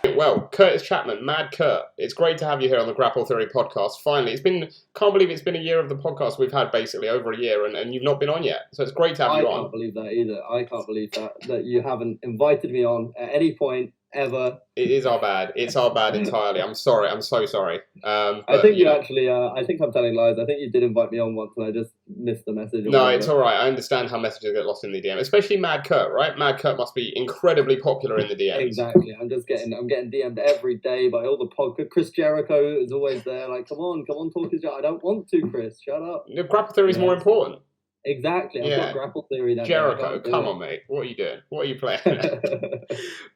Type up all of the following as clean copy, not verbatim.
Well, Curtis Chapman, Mad Kurt, it's great to have you here on the Grapple Theory podcast. Finally, can't believe it's been a year of the podcast we've had, basically over a year, and you've not been on yet. So it's great to have you on. I can't believe that either. I can't believe that you haven't invited me on at any point ever. It is our bad. It's our bad entirely. I'm sorry. I'm so sorry. But, I think I think I'm telling lies. I think you did invite me on once and I just missed the message. No, it's all right. I understand how messages get lost in the DM, especially Mad Kurt, right? Mad Kurt must be incredibly popular in the DMs. Exactly. I'm getting DM'd every day by all the podcasts. Chris Jericho is always there. Like, come on, talk his job. I don't want to, Chris. Shut up. The Grapple Theory is more important. Exactly. I've got Grapple Theory. Jericho, come on, mate. What are you doing? What are you playing?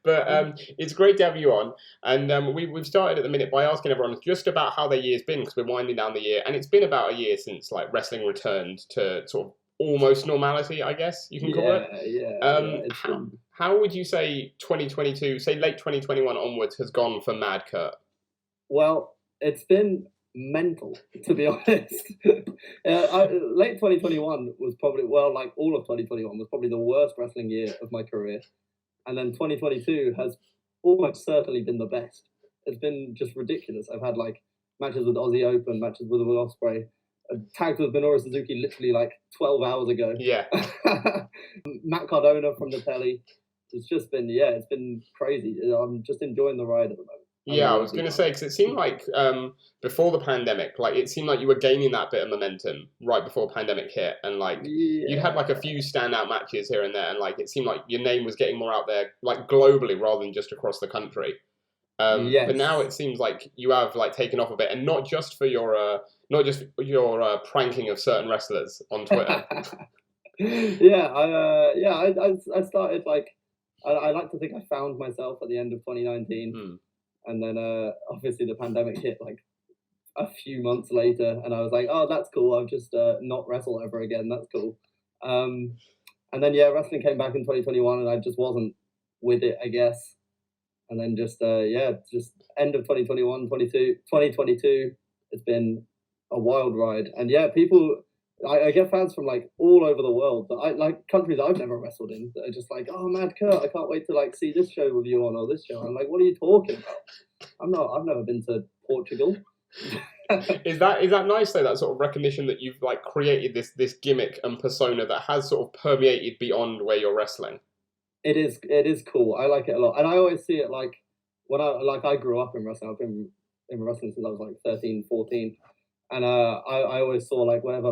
But it's great to have you on. And we've started at the minute by asking everyone just about how their year's been, because we're winding down the year. And it's been about a year since wrestling returned to sort of almost normality, I guess you can call it. How would you say 2022, say late 2021 onwards, has gone for Mad Kurt? Well, it's been mental, to be honest. Late 2021 was probably, like all of 2021 was probably the worst wrestling year of my career, and then 2022 has almost certainly been the best. It's been just ridiculous. I've had matches with Aussie Open, matches with Will Ospreay, tagged with Minoru Suzuki literally 12 hours ago. Yeah. Matt Cardona from the telly. It's just been it's been crazy. I'm just enjoying the ride at the moment. Yeah, I was going to say, because it seemed like before the pandemic, it seemed like you were gaining that bit of momentum right before pandemic hit, and you had a few standout matches here and there, and it seemed like your name was getting more out there, globally rather than just across the country. Yes. But now it seems like you have taken off a bit, and not just for your pranking of certain wrestlers on Twitter. I started I like to think I found myself at the end of 2019. And then obviously the pandemic hit a few months later, and I was like, oh, that's cool. I'll just not wrestle ever again. That's cool. And then wrestling came back in 2021, and I just wasn't with it, I guess. And then just end of 2021, 2022, it's been a wild ride. And people, I get fans from all over the world, that countries I've never wrestled in, that are just oh, Mad Kurt, I can't wait to see this show with you on, or this show. I'm like, what are you talking about? I've never been to Portugal. Is that nice though, that sort of recognition that you've created this gimmick and persona that has sort of permeated beyond where you're wrestling? It is cool. I like it a lot, and I always see it when I grew up in wrestling. I've been in wrestling since I was 13, 14, and I always saw whenever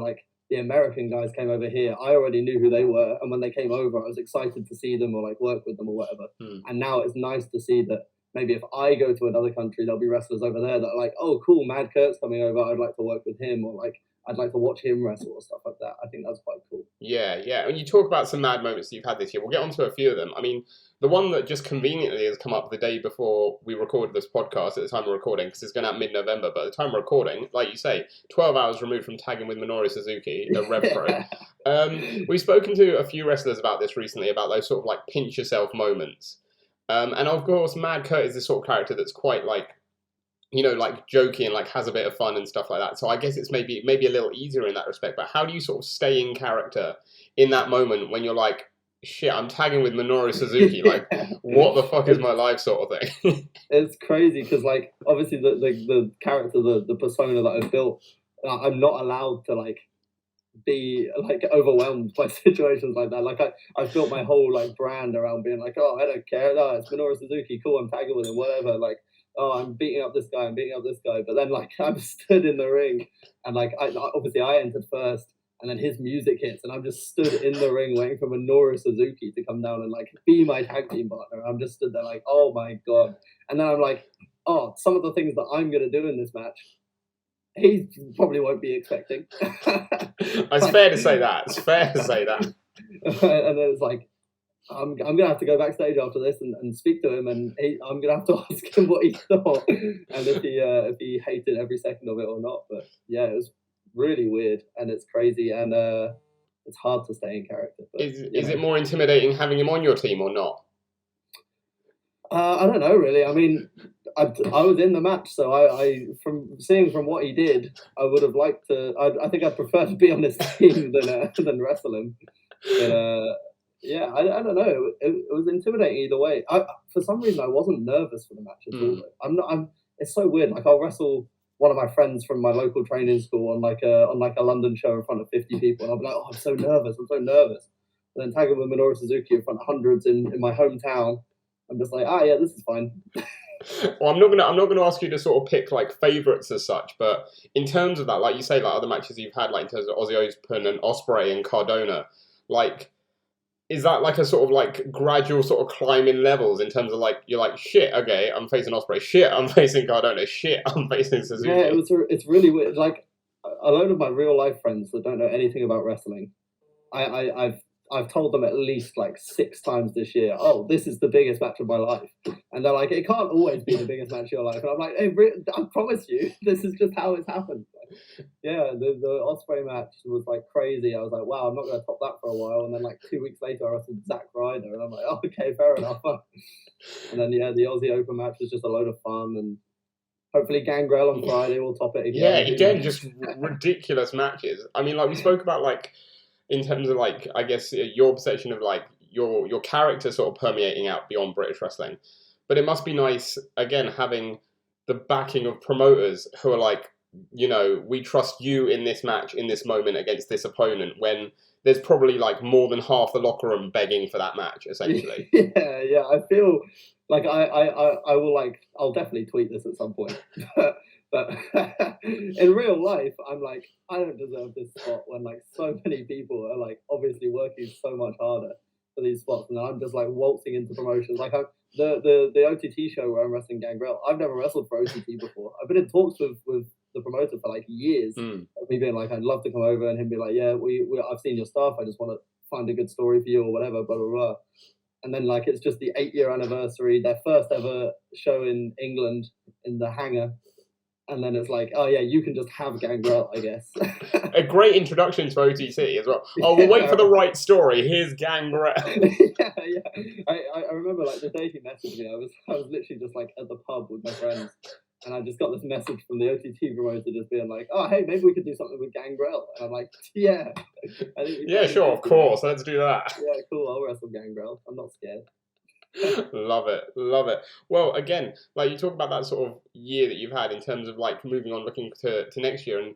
the American guys came over here, I already knew who they were, and when they came over, I was excited to see them or work with them or whatever. And now it's nice to see that maybe if I go to another country, there'll be wrestlers over there that are oh, cool, Mad Kurt's coming over, I'd like to work with him, or I'd like to watch him wrestle or stuff like that. I think that's quite cool. Yeah. When you talk about some mad moments that you've had this year, we'll get onto a few of them. I mean, the one that just conveniently has come up the day before we recorded this podcast at the time of recording, because it's going out mid-November, but at the time of recording, like you say, 12 hours removed from tagging with Minoru Suzuki, the RevPro. We've spoken to a few wrestlers about this recently, about those sort of pinch yourself moments. And of course, Mad Kurt is this sort of character that's quite jokey and has a bit of fun and stuff like that. So I guess it's maybe a little easier in that respect. But how do you sort of stay in character in that moment when you're shit, I'm tagging with Minoru Suzuki, what the fuck is my life sort of thing? It's crazy because obviously the character, the persona that I've built, I'm not allowed to be overwhelmed by situations like that. I've built my whole brand around being oh, I don't care, no, it's Minoru Suzuki, cool, I'm tagging with him, whatever, oh, I'm beating up this guy, but then I'm stood in the ring, and obviously I entered first, and then his music hits, and I'm just stood in the ring waiting for Minoru Suzuki to come down and be my tag team partner. I'm just stood there oh my god, and then I'm oh, some of the things that I'm gonna do in this match, he probably won't be expecting. It's fair to say that. And then it's I'm gonna have to go backstage after this and speak to him, and I'm gonna have to ask him what he thought, and if he hated every second of it or not. But it was really weird, and it's crazy, and it's hard to stay in character. But, is it more intimidating having him on your team or not? I don't know, really. I mean, I was in the match, so I from what he did, I would have liked to. I think I'd prefer to be on his team than wrestle him. But Yeah, I don't know. It was intimidating either way. For some reason, I wasn't nervous for the match at all. I'm not. It's so weird. Like I'll wrestle one of my friends from my local training school on like a London show in front of 50 people, and I'll be like, oh, I'm so nervous. I'm so nervous. And then tag him with Minoru Suzuki in front of hundreds in my hometown. I'm just like, yeah, this is fine. Well, I'm not gonna ask you to sort of pick like favourites as such, but in terms of that, like you say, like other matches you've had, like in terms of Aussie Open and Ospreay and Cardona, like. Is that like a sort of like gradual sort of climbing levels in terms of like you're like shit, okay, I'm facing Ospreay, shit, I'm facing Cardona, shit, I'm facing Suzuki. Yeah, it's really weird. Like a load of my real life friends that don't know anything about wrestling, I've told them at least like 6 times this year, oh, this is the biggest match of my life, and they're like, it can't always be the biggest match of your life, and I'm like, hey, I promise you, this is just how it's happened. Yeah, the Ospreay match was like crazy. I was like, wow, I'm not going to top that for a while. And then like 2 weeks later, I wrestled Zack Ryder, and I'm like, oh, okay, fair enough. And then yeah, the Aussie Open match was just a load of fun, and hopefully Gangrel on Friday will top it again. Yeah, again, just ridiculous matches. I mean, like we spoke about, like in terms of like I guess your perception of like your character sort of permeating out beyond British wrestling, but it must be nice again having the backing of promoters who are like, you know, we trust you in this match, in this moment against this opponent, when there's probably like more than half the locker room begging for that match, essentially. Yeah. I feel like I will like, I'll definitely tweet this at some point. But in real life, I'm like, I don't deserve this spot when like so many people are like obviously working so much harder for these spots, and I'm just like waltzing into promotions. Like the OTT show where I'm wrestling Gangrel, I've never wrestled for OTT before. I've been in talks with the promoter for like years. Me being like, I'd love to come over, and him be like, yeah, I've seen your stuff. I just want to find a good story for you or whatever, blah blah blah. And then like it's just the 8-year anniversary, their first ever show in England in the Hangar. And then it's like, oh yeah, you can just have Gangrel, I guess. A great introduction to OTC as well. Oh, we'll wait for the right story. Here's Gangrel. yeah. I remember like the day he messaged me, I was literally just like at the pub with my friends, and I just got this message from the OTT promoter just being like, oh hey, maybe we could do something with Gangrel. And I'm like, yeah. Yeah, sure, of course, let's do that. Yeah, cool, I'll wrestle Gangrel. I'm not scared. Love it. Well, again, like you talk about that sort of year that you've had in terms of like moving on, looking to next year, and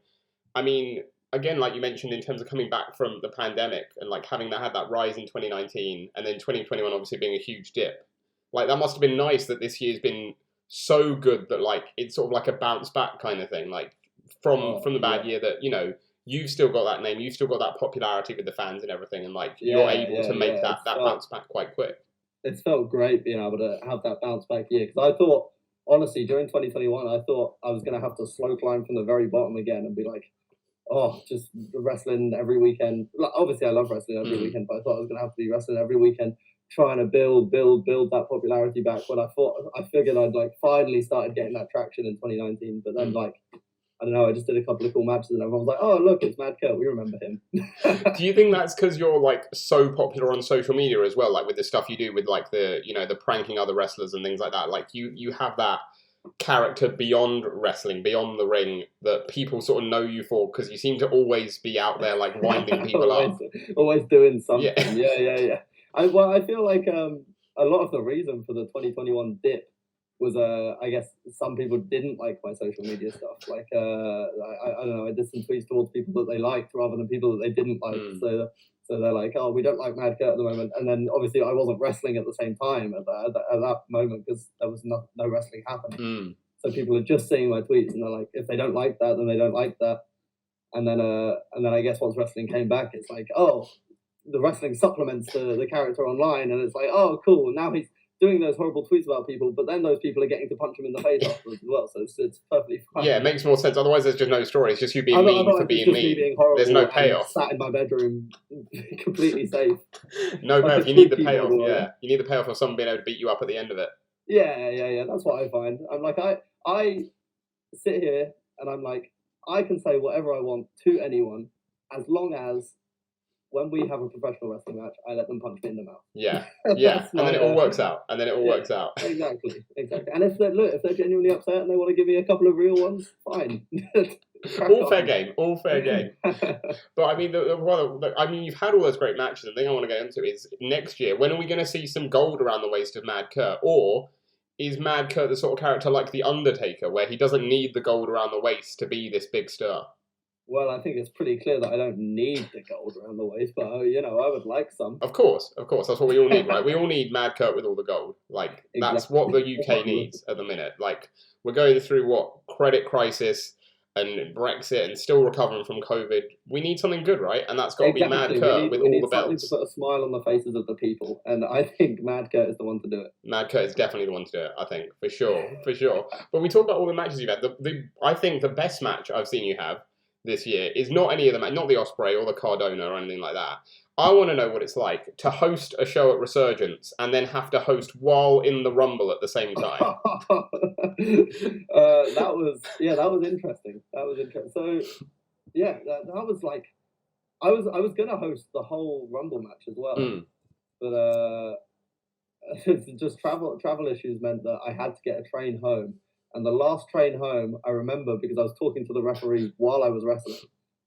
I mean, again, like you mentioned, in terms of coming back from the pandemic and like having had that rise in 2019, and then 2021 obviously being a huge dip, like that must have been nice that this year's been so good that like it's sort of like a bounce back kind of thing, like from the bad year that, you know, you've still got that name, you've still got that popularity with the fans and everything, and like you're able to make that bounce back quite quick. It's felt great being able to have that bounce back year, because I thought, honestly, during 2021, I thought I was going to have to slow climb from the very bottom again and be like, oh, just wrestling every weekend. Like, obviously, I love wrestling every weekend, but I thought I was going to have to be wrestling every weekend, trying to build that popularity back. When I figured I'd like finally started getting that traction in 2019, but then like, I don't know, I just did a couple of cool matches and everyone was like, oh, look, it's Mad Kurt, we remember him. Do you think that's because you're like so popular on social media as well, like with the stuff you do with like the, you know, the pranking other wrestlers and things like that, like you have that character beyond wrestling, beyond the ring, that people sort of know you for, because you seem to always be out there like winding people up. Always doing something. Yeah. I feel like a lot of the reason for the 2021 dip was I guess some people didn't like my social media stuff. Like I don't know, I did some tweets towards people that they liked rather than people that they didn't like. So they're like, oh, we don't like Mad Kurt at the moment. And then obviously I wasn't wrestling at the same time at that moment, because there was no wrestling happening. So people are just seeing my tweets and they're like, if they don't like that, then they don't like that. And then I guess once wrestling came back, it's like, oh, the wrestling supplements the character online, and it's like, oh, cool, now he's doing those horrible tweets about people, but then those people are getting to punch him in the face afterwards as well, so it's perfectly fine. Yeah, it makes more sense. Otherwise, there's just no story. It's just you being mean for being mean. Being there's no payoff. Sat in my bedroom, completely safe. No payoff. You need the payoff. Yeah, you need the payoff of someone being able to beat you up at the end of it. Yeah. That's what I find. I'm like, I sit here and I'm like, I can say whatever I want to anyone, as long as when we have a professional wrestling match, I let them punch me in the mouth. Yeah, and then it all works out. Exactly. And if they're genuinely upset and they want to give me a couple of real ones, fine. All fair game. All fair game. But I mean, you've had all those great matches. The thing I want to get into is next year. When are we going to see some gold around the waist of Mad Kurt, or is Mad Kurt the sort of character like the Undertaker, where he doesn't need the gold around the waist to be this big star? Well, I think it's pretty clear that I don't need the gold around the waist, but I would like some. Of course, that's what we all need, right? We all need Mad Kurt with all the gold. Like that's what the UK needs at the minute. Like we're going through what credit crisis and Brexit and still recovering from COVID. We need something good, right? And that's got to be Mad Kurt with all the belts. To put a smile on the faces of the people, and I think Mad Kurt is the one to do it. Mad Kurt is definitely the one to do it. I think for sure. But we talk about all the matches you've had. I think the best match I've seen you have this year is not any of the not the Osprey or the Cardona or anything like that. I want to know what it's like to host a show at Resurgence and then have to host while in the Rumble at the same time. That was interesting. So that was like I was gonna host the whole Rumble match as well, but just travel issues meant that I had to get a train home. And the last train home, I remember because I was talking to the referee while I was wrestling.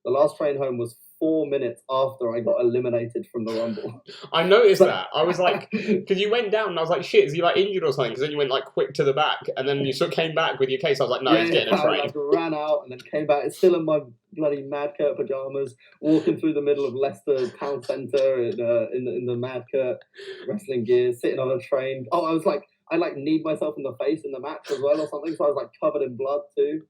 The last train home was 4 minutes after I got eliminated from the Rumble. I noticed that. I was like, because you went down and I was like, shit, is he like injured or something? Because then you went like quick to the back and then you sort of came back with your case. I was like, no, he's getting a train. I ran out and then came back. It's still in my bloody Mad Kurt pajamas, walking through the middle of Leicester Town Centre in the Mad Kurt wrestling gear, sitting on a train. Oh, I was like, I kneed myself in the face in the match as well or something, so I was like covered in blood too.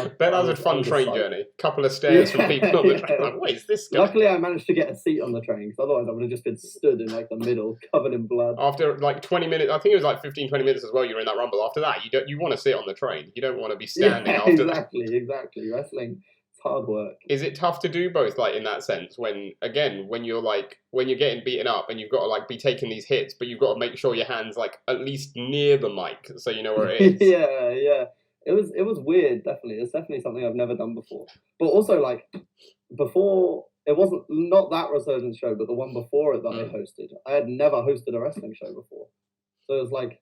I bet that was a fun train journey. Couple of stairs from people on the train. Like, what is this guy? Luckily, I managed to get a seat on the train, because otherwise I would have just been stood in like the middle, covered in blood. After like 20 minutes, I think it was like 15, 20 minutes as well. You were in that Rumble. After that, you want to sit on the train. You don't want to be standing after that. Exactly. Wrestling. Hard work. Is it tough to do both, like in that sense? When you're getting beaten up and you've got to like be taking these hits, but you've got to make sure your hands like at least near the mic so you know where it is. Yeah. It was weird. Definitely, it's definitely something I've never done before. But also, like before, it wasn't not that Resurgence show, but the one before it that I hosted. I had never hosted a wrestling show before, so it was like.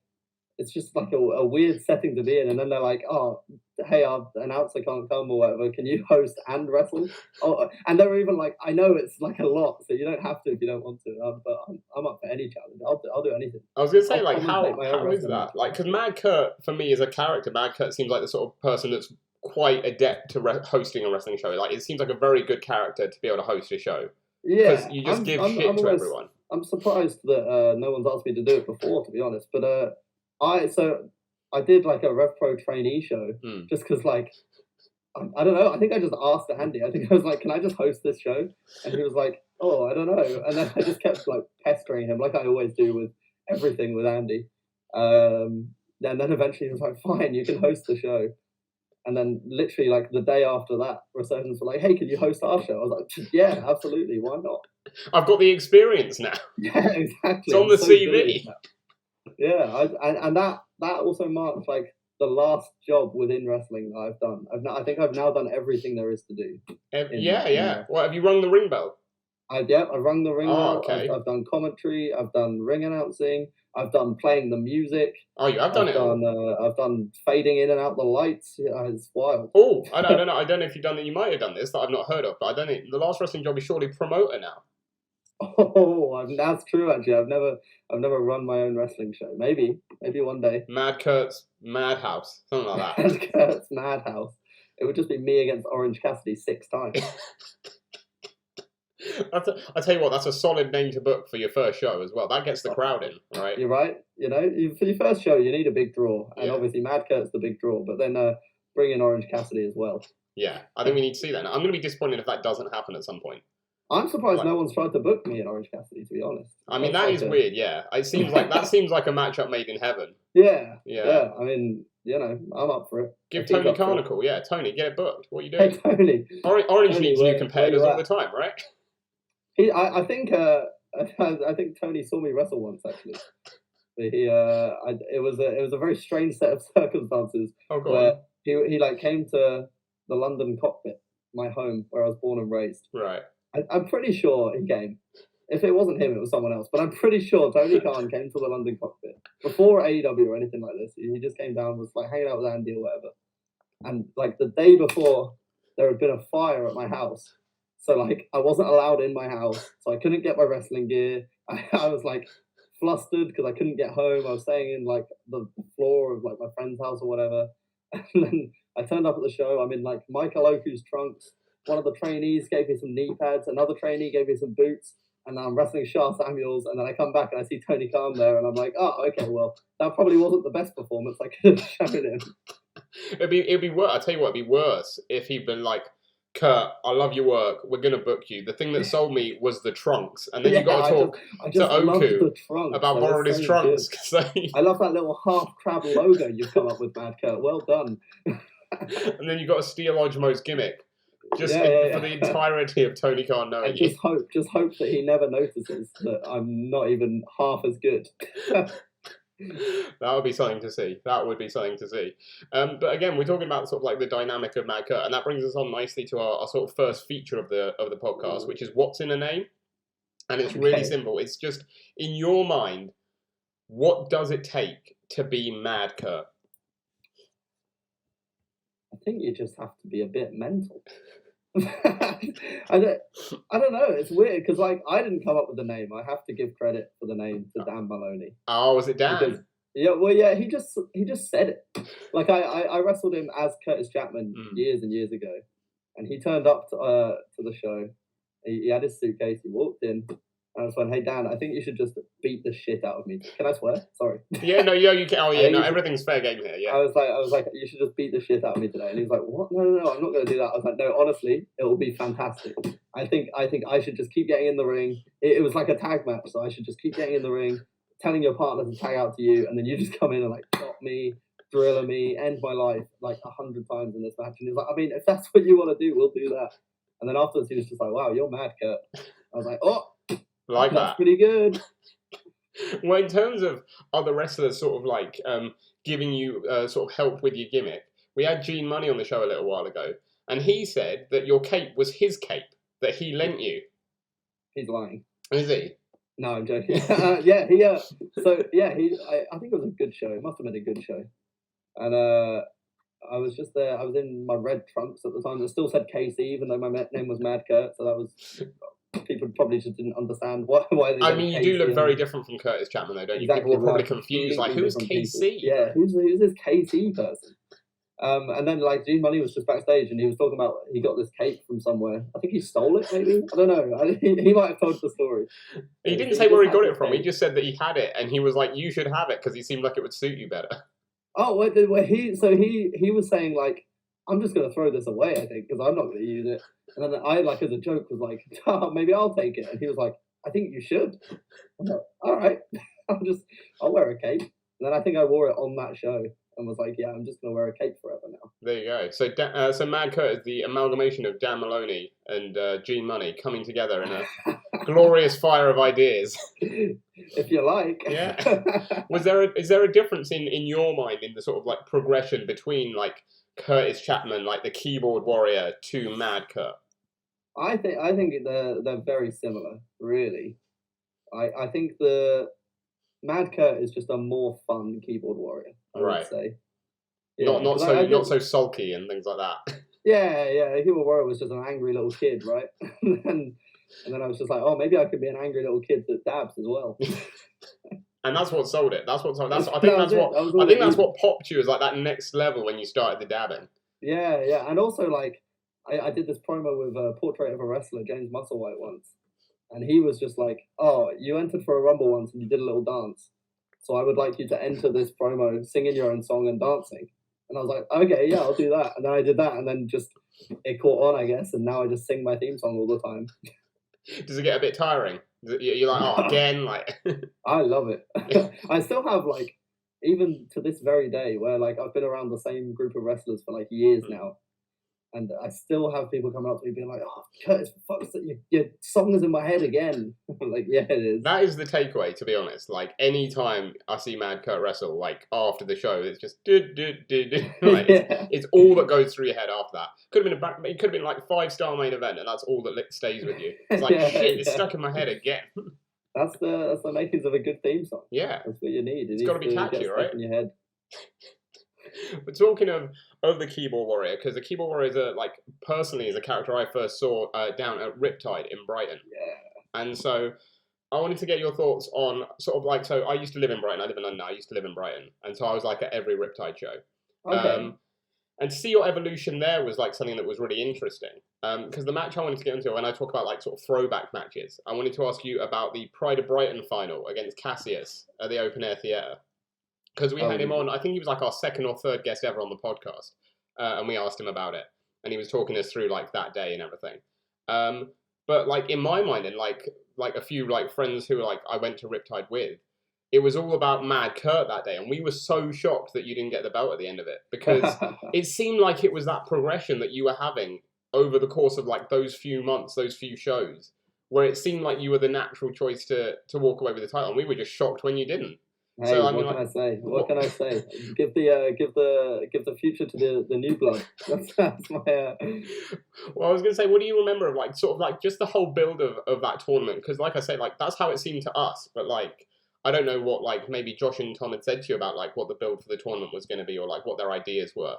It's just like a weird setting to be in, and then they're like, "Oh, hey, our announcer can't come or whatever. Can you host and wrestle?" Oh, and they're even like, "I know it's like a lot, so you don't have to if you don't want to." But I'm up for any challenge. I'll do anything. I was gonna say, like, how is that? Like, because Mad Kurt for me is a character. Mad Kurt seems like the sort of person that's quite adept to hosting a wrestling show. Like, it seems like a very good character to be able to host a show. Yeah, because you just give shit to everyone. I'm surprised that no one's asked me to do it before, to be honest. But I did like a RevPro trainee show just because like I don't know. I think I just asked Andy. I think I was like, "Can I just host this show?" And he was like, "Oh, I don't know." And then I just kept like pestering him, like I always do with everything with Andy. And then eventually he was like, "Fine, you can host the show." And then literally like the day after that, Resurgence were like, "Hey, can you host our show?" I was like, "Yeah, absolutely. Why not?" I've got the experience now. Yeah, exactly. It's on the CV. Yeah, and that also marks like the last job within wrestling that I've done. I think I've now done everything there is to do. Yeah. What have you rung the ring bell? I've rung the ring bell. Okay. I've done commentary. I've done ring announcing. I've done playing the music. Oh, you have done it. I've done fading in and out the lights. Yeah, it's wild. Oh, I don't know. I don't know if you've done it. You might have done this that I've not heard of, but I don't know. The last wrestling job is surely promoter now. Oh, that's true. Actually, I've never run my own wrestling show. Maybe one day. Mad Kurt's Madhouse, something like that. Mad Kurt's Madhouse. It would just be me against Orange Cassidy 6 times. I tell you what, that's a solid name to book for your first show as well. That gets the crowd in, right? You're right. For your first show, you need a big draw, and obviously Mad Kurt's the big draw. But then bring in Orange Cassidy as well. Yeah, I think we need to see that. Now, I'm going to be disappointed if that doesn't happen at some point. I'm surprised no one's tried to book me in Orange Cassidy, to be honest. I mean, that is weird, yeah. It seems like that seems like a matchup made in heaven. Yeah. I mean, I'm up for it. Give Tony Carnicle, yeah. Tony, get it booked. What are you doing? Hey, Tony. Orange needs new competitors all the time, right? I think Tony saw me wrestle once, actually. But it was a very strange set of circumstances where he like came to the London Cockpit, my home where I was born and raised. Right. I'm pretty sure he came. If it wasn't him, it was someone else. But I'm pretty sure Tony Khan came to the London Cockpit before AEW or anything like this. He just came down, was like hanging out with Andy or whatever. and like the day before, there had been a fire at my house. So like I wasn't allowed in my house, so I couldn't get my wrestling gear. I was like flustered because I couldn't get home. I was staying in like the floor of like my friend's house or whatever. And then I turned up at the show. I'm in like Michael Oku's trunks. One of the trainees gave me some knee pads. Another trainee gave me some boots. And I'm wrestling Shah Samuels. And then I come back and I see Tony Khan there. And I'm like, oh, okay, well, that probably wasn't the best performance I could have shown him. It'd be worse. I'll tell you what, it'd be worse if he'd been like, Kurt, I love your work. We're going to book you. The thing that sold me was the trunks. And then you got to talk to Oku about borrowing his trunks. I love that little half crab logo you've come up with, Mad Kurt. Well done. And then you got to steal OJMO's gimmick. Just for the entirety of Tony Khan knowing you. Just hope that he never notices that I'm not even half as good. That would be something to see. But again, we're talking about sort of like the dynamic of Mad Kurt, and that brings us on nicely to our sort of first feature of the podcast, which is what's in a name. And it's really simple. It's just, in your mind, what does it take to be Mad Kurt? I think you just have to be a bit mental. I don't know. It's weird because like I didn't come up with the name. I have to give credit for the name to Dan Maloney. Oh, was it Dan? Because, he just said it. Like I wrestled him as Curtis Chapman years and years ago, and he turned up to the show. He had his suitcase. He walked in. And I was like, hey, Dan, I think you should just beat the shit out of me. Can I swear? Sorry. You can. Oh, yeah, no, everything's fair game here, yeah. I was like, you should just beat the shit out of me today. And he was like, what? No, I'm not going to do that. I was like, no, honestly, it will be fantastic. I think I should just keep getting in the ring. It was like a tag match, so I should just keep getting in the ring, telling your partner to tag out to you, and then you just come in and like stop me, driller me, end my life like 100 times in this match. And he's like, I mean, if that's what you want to do, we'll do that. And then afterwards, he was just like, wow, you're mad, Kurt. I was like, oh. Like that's pretty good. Well, in terms of other wrestlers sort of like giving you sort of help with your gimmick, we had Gene Money on the show a little while ago, and he said that your cape was his cape that he lent you. He's lying. Is he? No, I'm joking. I think it was a good show. It must have been a good show. And I was just there. I was in my red trunks at the time that still said KC, even though my name was Mad Kurt, so that was... People probably just didn't understand why they. I mean, you do look very different from Curtis Chapman, though, don't you? People were probably confused, like, who's KC? Yeah, who's this KC person? And then like Gene Money was just backstage, and he was talking about he got this cape from somewhere. I think he stole it, maybe. I don't know. He might have told the story. He didn't say where he got it from. He just said that he had it, and he was like, "You should have it," because he seemed like it would suit you better. Oh, he was saying like, I'm just going to throw this away, I think, because I'm not going to use it. And then I, like, as a joke, was like, oh, maybe I'll take it. And he was like, I think you should. I'm like, all right, I'll wear a cape. And then I think I wore it on that show and was like, yeah, I'm just going to wear a cape forever now. There you go. So Mad Kurt is the amalgamation of Dan Maloney and Gene Money coming together in a glorious fire of ideas. If you like. Yeah. Is there a difference in your mind in the sort of like progression between like Curtis Chapman, like the keyboard warrior, to Mad Kurt? I think they're very similar, really. I think the Mad Kurt is just a more fun keyboard warrior, I would say. Yeah, not so sulky and things like that. Yeah, the keyboard warrior was just an angry little kid, right? and then I was just like, oh, maybe I could be an angry little kid that dabs as well. And that's what sold it. I think that's what popped you as like that next level when you started the dabbing. Yeah. And also like I did this promo with a Portrait of a Wrestler, James Musselwhite, once. And he was just like, oh, you entered for a Rumble once and you did a little dance. So I would like you to enter this promo singing your own song and dancing. And I was like, okay, yeah, I'll do that. And then I did that, and then just it caught on, I guess. And now I just sing my theme song all the time. Does it get a bit tiring? You're like, oh, again? Like, I love it. I still have, like, even to this very day, where, like, I've been around the same group of wrestlers for, like, years now. And I still have people coming up to me being like, oh, Curtis, for fuck's sake, your song is in my head again. I'm like, yeah, it is. That is the takeaway, to be honest. Like, any time I see Mad Kurt wrestle, like, after the show, it's just, like, it's all that goes through your head after that. It could have been, like, 5-star main event, and that's all that stays with you. It's like, shit, it's stuck in my head again. That's the makings of a good theme song. Yeah. That's what you need. It's got to be catchy, right? In your head. But talking of of the Keyboard Warrior, because the Keyboard Warrior is personally is a character I first saw down at Riptide in Brighton. Yeah. And so I wanted to get your thoughts on sort of like, so I used to live in Brighton. I live in London. I used to live in Brighton. And so I was like at every Riptide show. Okay. And to see your evolution there was like something that was really interesting. Because the match I wanted to get into, when I talk about like sort of throwback matches, I wanted to ask you about the Pride of Brighton final against Cassius at the Open Air Theatre. Because we had him on, I think he was like our second or third guest ever on the podcast. And we asked him about it. And he was talking us through like that day and everything. But like in my mind and like a few like friends who like I went to Riptide with, it was all about Mad Kurt that day, and we were so shocked that you didn't get the belt at the end of it, because it seemed like it was that progression that you were having over the course of like those few months, those few shows, where it seemed like you were the natural choice to walk away with the title, and we were just shocked when you didn't. Hey, so, I mean, what can I say? What can I say? Give the future to the new blood. That's my. Well, I was gonna say, what do you remember of like sort of like just the whole build of that tournament? Because like I said, like that's how it seemed to us. But like I don't know what like maybe Josh and Tom had said to you about like what the build for the tournament was going to be, or like what their ideas were.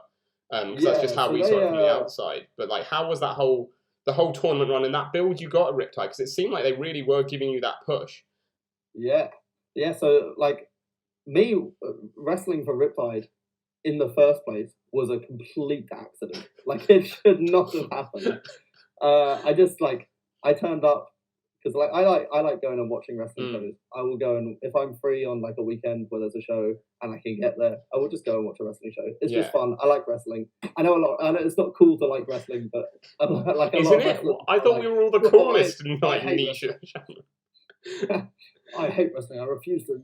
Because that's just how we saw it from the outside. But like, how was that the whole tournament run and that build you got at Riptide? Because it seemed like they really were giving you that push. Yeah. So like. Me wrestling for Riptide in the first place was a complete accident. Like, it should not have happened. I turned up because like I like going and watching wrestling shows. I will go, and if I'm free on like a weekend where there's a show and I can get there, I will just go and watch a wrestling show. It's just fun. I like wrestling. I know it's not cool to like wrestling, but I like a Isn't lot of it? I thought we were all the coolest in like niche. I hate wrestling. I refuse to.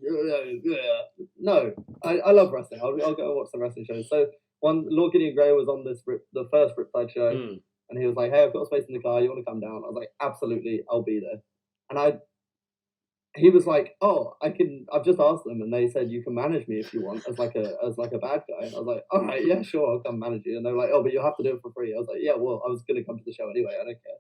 No, I love wrestling. I'll go and watch some wrestling shows. So Lord Gideon Grey was on the first Riptide show, and he was like, "Hey, I've got space in the car. You want to come down?" I was like, "Absolutely, I'll be there." And he was like, "Oh, I can. I've just asked them, and they said you can manage me if you want as like a bad guy." And I was like, "All right, yeah, sure, I'll come manage you." And they were like, "Oh, but you have to do it for free." I was like, "Yeah, well, I was gonna come to the show anyway. I don't care."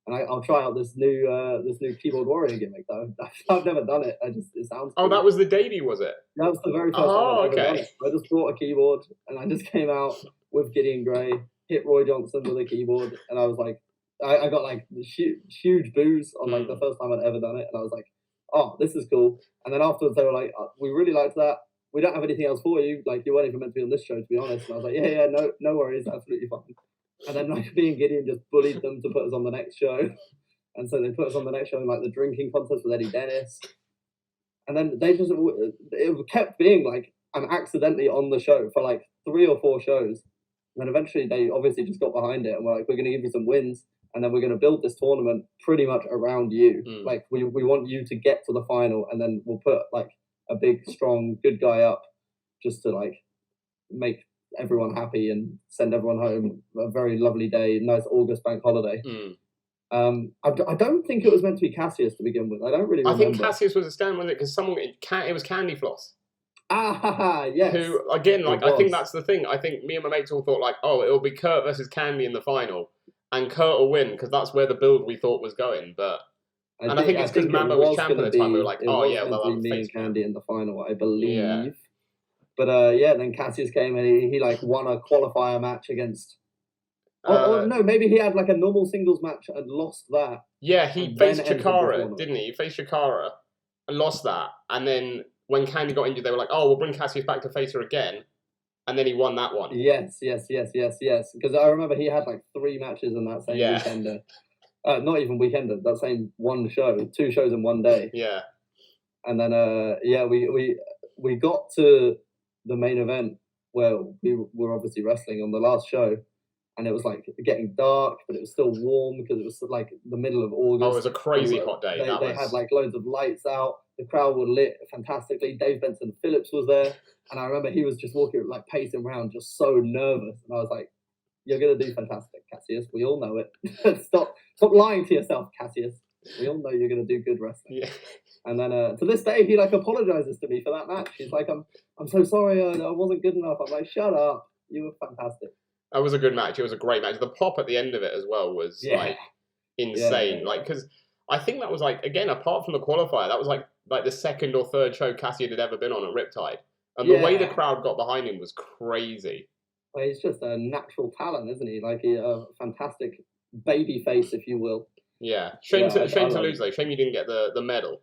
And I'll try out this new Keyboard Warrior gimmick though. I've never done it. It sounds. Oh, cool. That was the debut, was it? That was the very first time I've ever done it. I just bought a keyboard and I just came out with Gideon Grey, hit Roy Johnson with a keyboard, and I was like, I got like huge boos on like the first time I'd ever done it, and I was like, oh, this is cool. And then afterwards they were like, we really liked that. We don't have anything else for you. Like, you weren't even meant to be on this show, to be honest. And I was like, yeah, no worries, absolutely fine. And then like me and Gideon just bullied them to put us on the next show. And so they put us on the next show in like the drinking contest with Eddie Dennis. And then it kept being like, I'm accidentally on the show for like 3 or 4 shows. And then eventually they obviously just got behind it and were like, we're going to give you some wins. And then we're going to build this tournament pretty much around you. Like, we want you to get to the final, and then we'll put like a big, strong, good guy up just to like make everyone happy and send everyone home. A very lovely day, nice August bank holiday. I don't think it was meant to be Cassius to begin with. I don't really remember. I think Cassius was a stand, wasn't it? Because it was Candy Floss. Yes. Who, again, like, I think that's the thing. I think me and my mates all thought, like, oh, it'll be Kurt versus Candy in the final, and Kurt will win, because that's where the build we thought was going. But I think it's because Mambo was champion at the time. We were like, oh, yeah, well, that'll be me and Candy in the final, I believe. Yeah. But then Cassius came and he like won a qualifier match against. No, maybe he had like a normal singles match and lost that. Yeah, he faced Chikara, didn't he? He faced Chikara and lost that. And then when Candy got injured, they were like, oh, we'll bring Cassius back to face her again. And then he won that one. Yes. Because I remember he had like 3 matches in that same weekender. Not even weekender, that same one show, 2 shows in one day. Yeah. And then, we got to the main event where we were obviously wrestling on the last show, and it was like getting dark, but it was still warm because it was like the middle of August. Oh, it was a crazy hot day. They had like loads of lights out. The crowd were lit fantastically. Dave Benson Phillips was there, and I remember he was just walking, like pacing around, just so nervous. And I was like, "You're gonna do fantastic, Cassius. We all know it. Stop lying to yourself, Cassius. We all know you're gonna do good wrestling." Yeah. And then to this day, he like apologizes to me for that match. He's like, I'm so sorry, I wasn't good enough. I'm like, shut up. You were fantastic. That was a good match. It was a great match. The pop at the end of it as well was like insane. Like, because I think that was like, again, apart from the qualifier, that was like the second or third show Cassius had ever been on at Riptide. And the way the crowd got behind him was crazy. Well, he's just a natural talent, isn't he? Like a fantastic baby face, if you will. Yeah. Shame to lose though. Shame you didn't get the medal.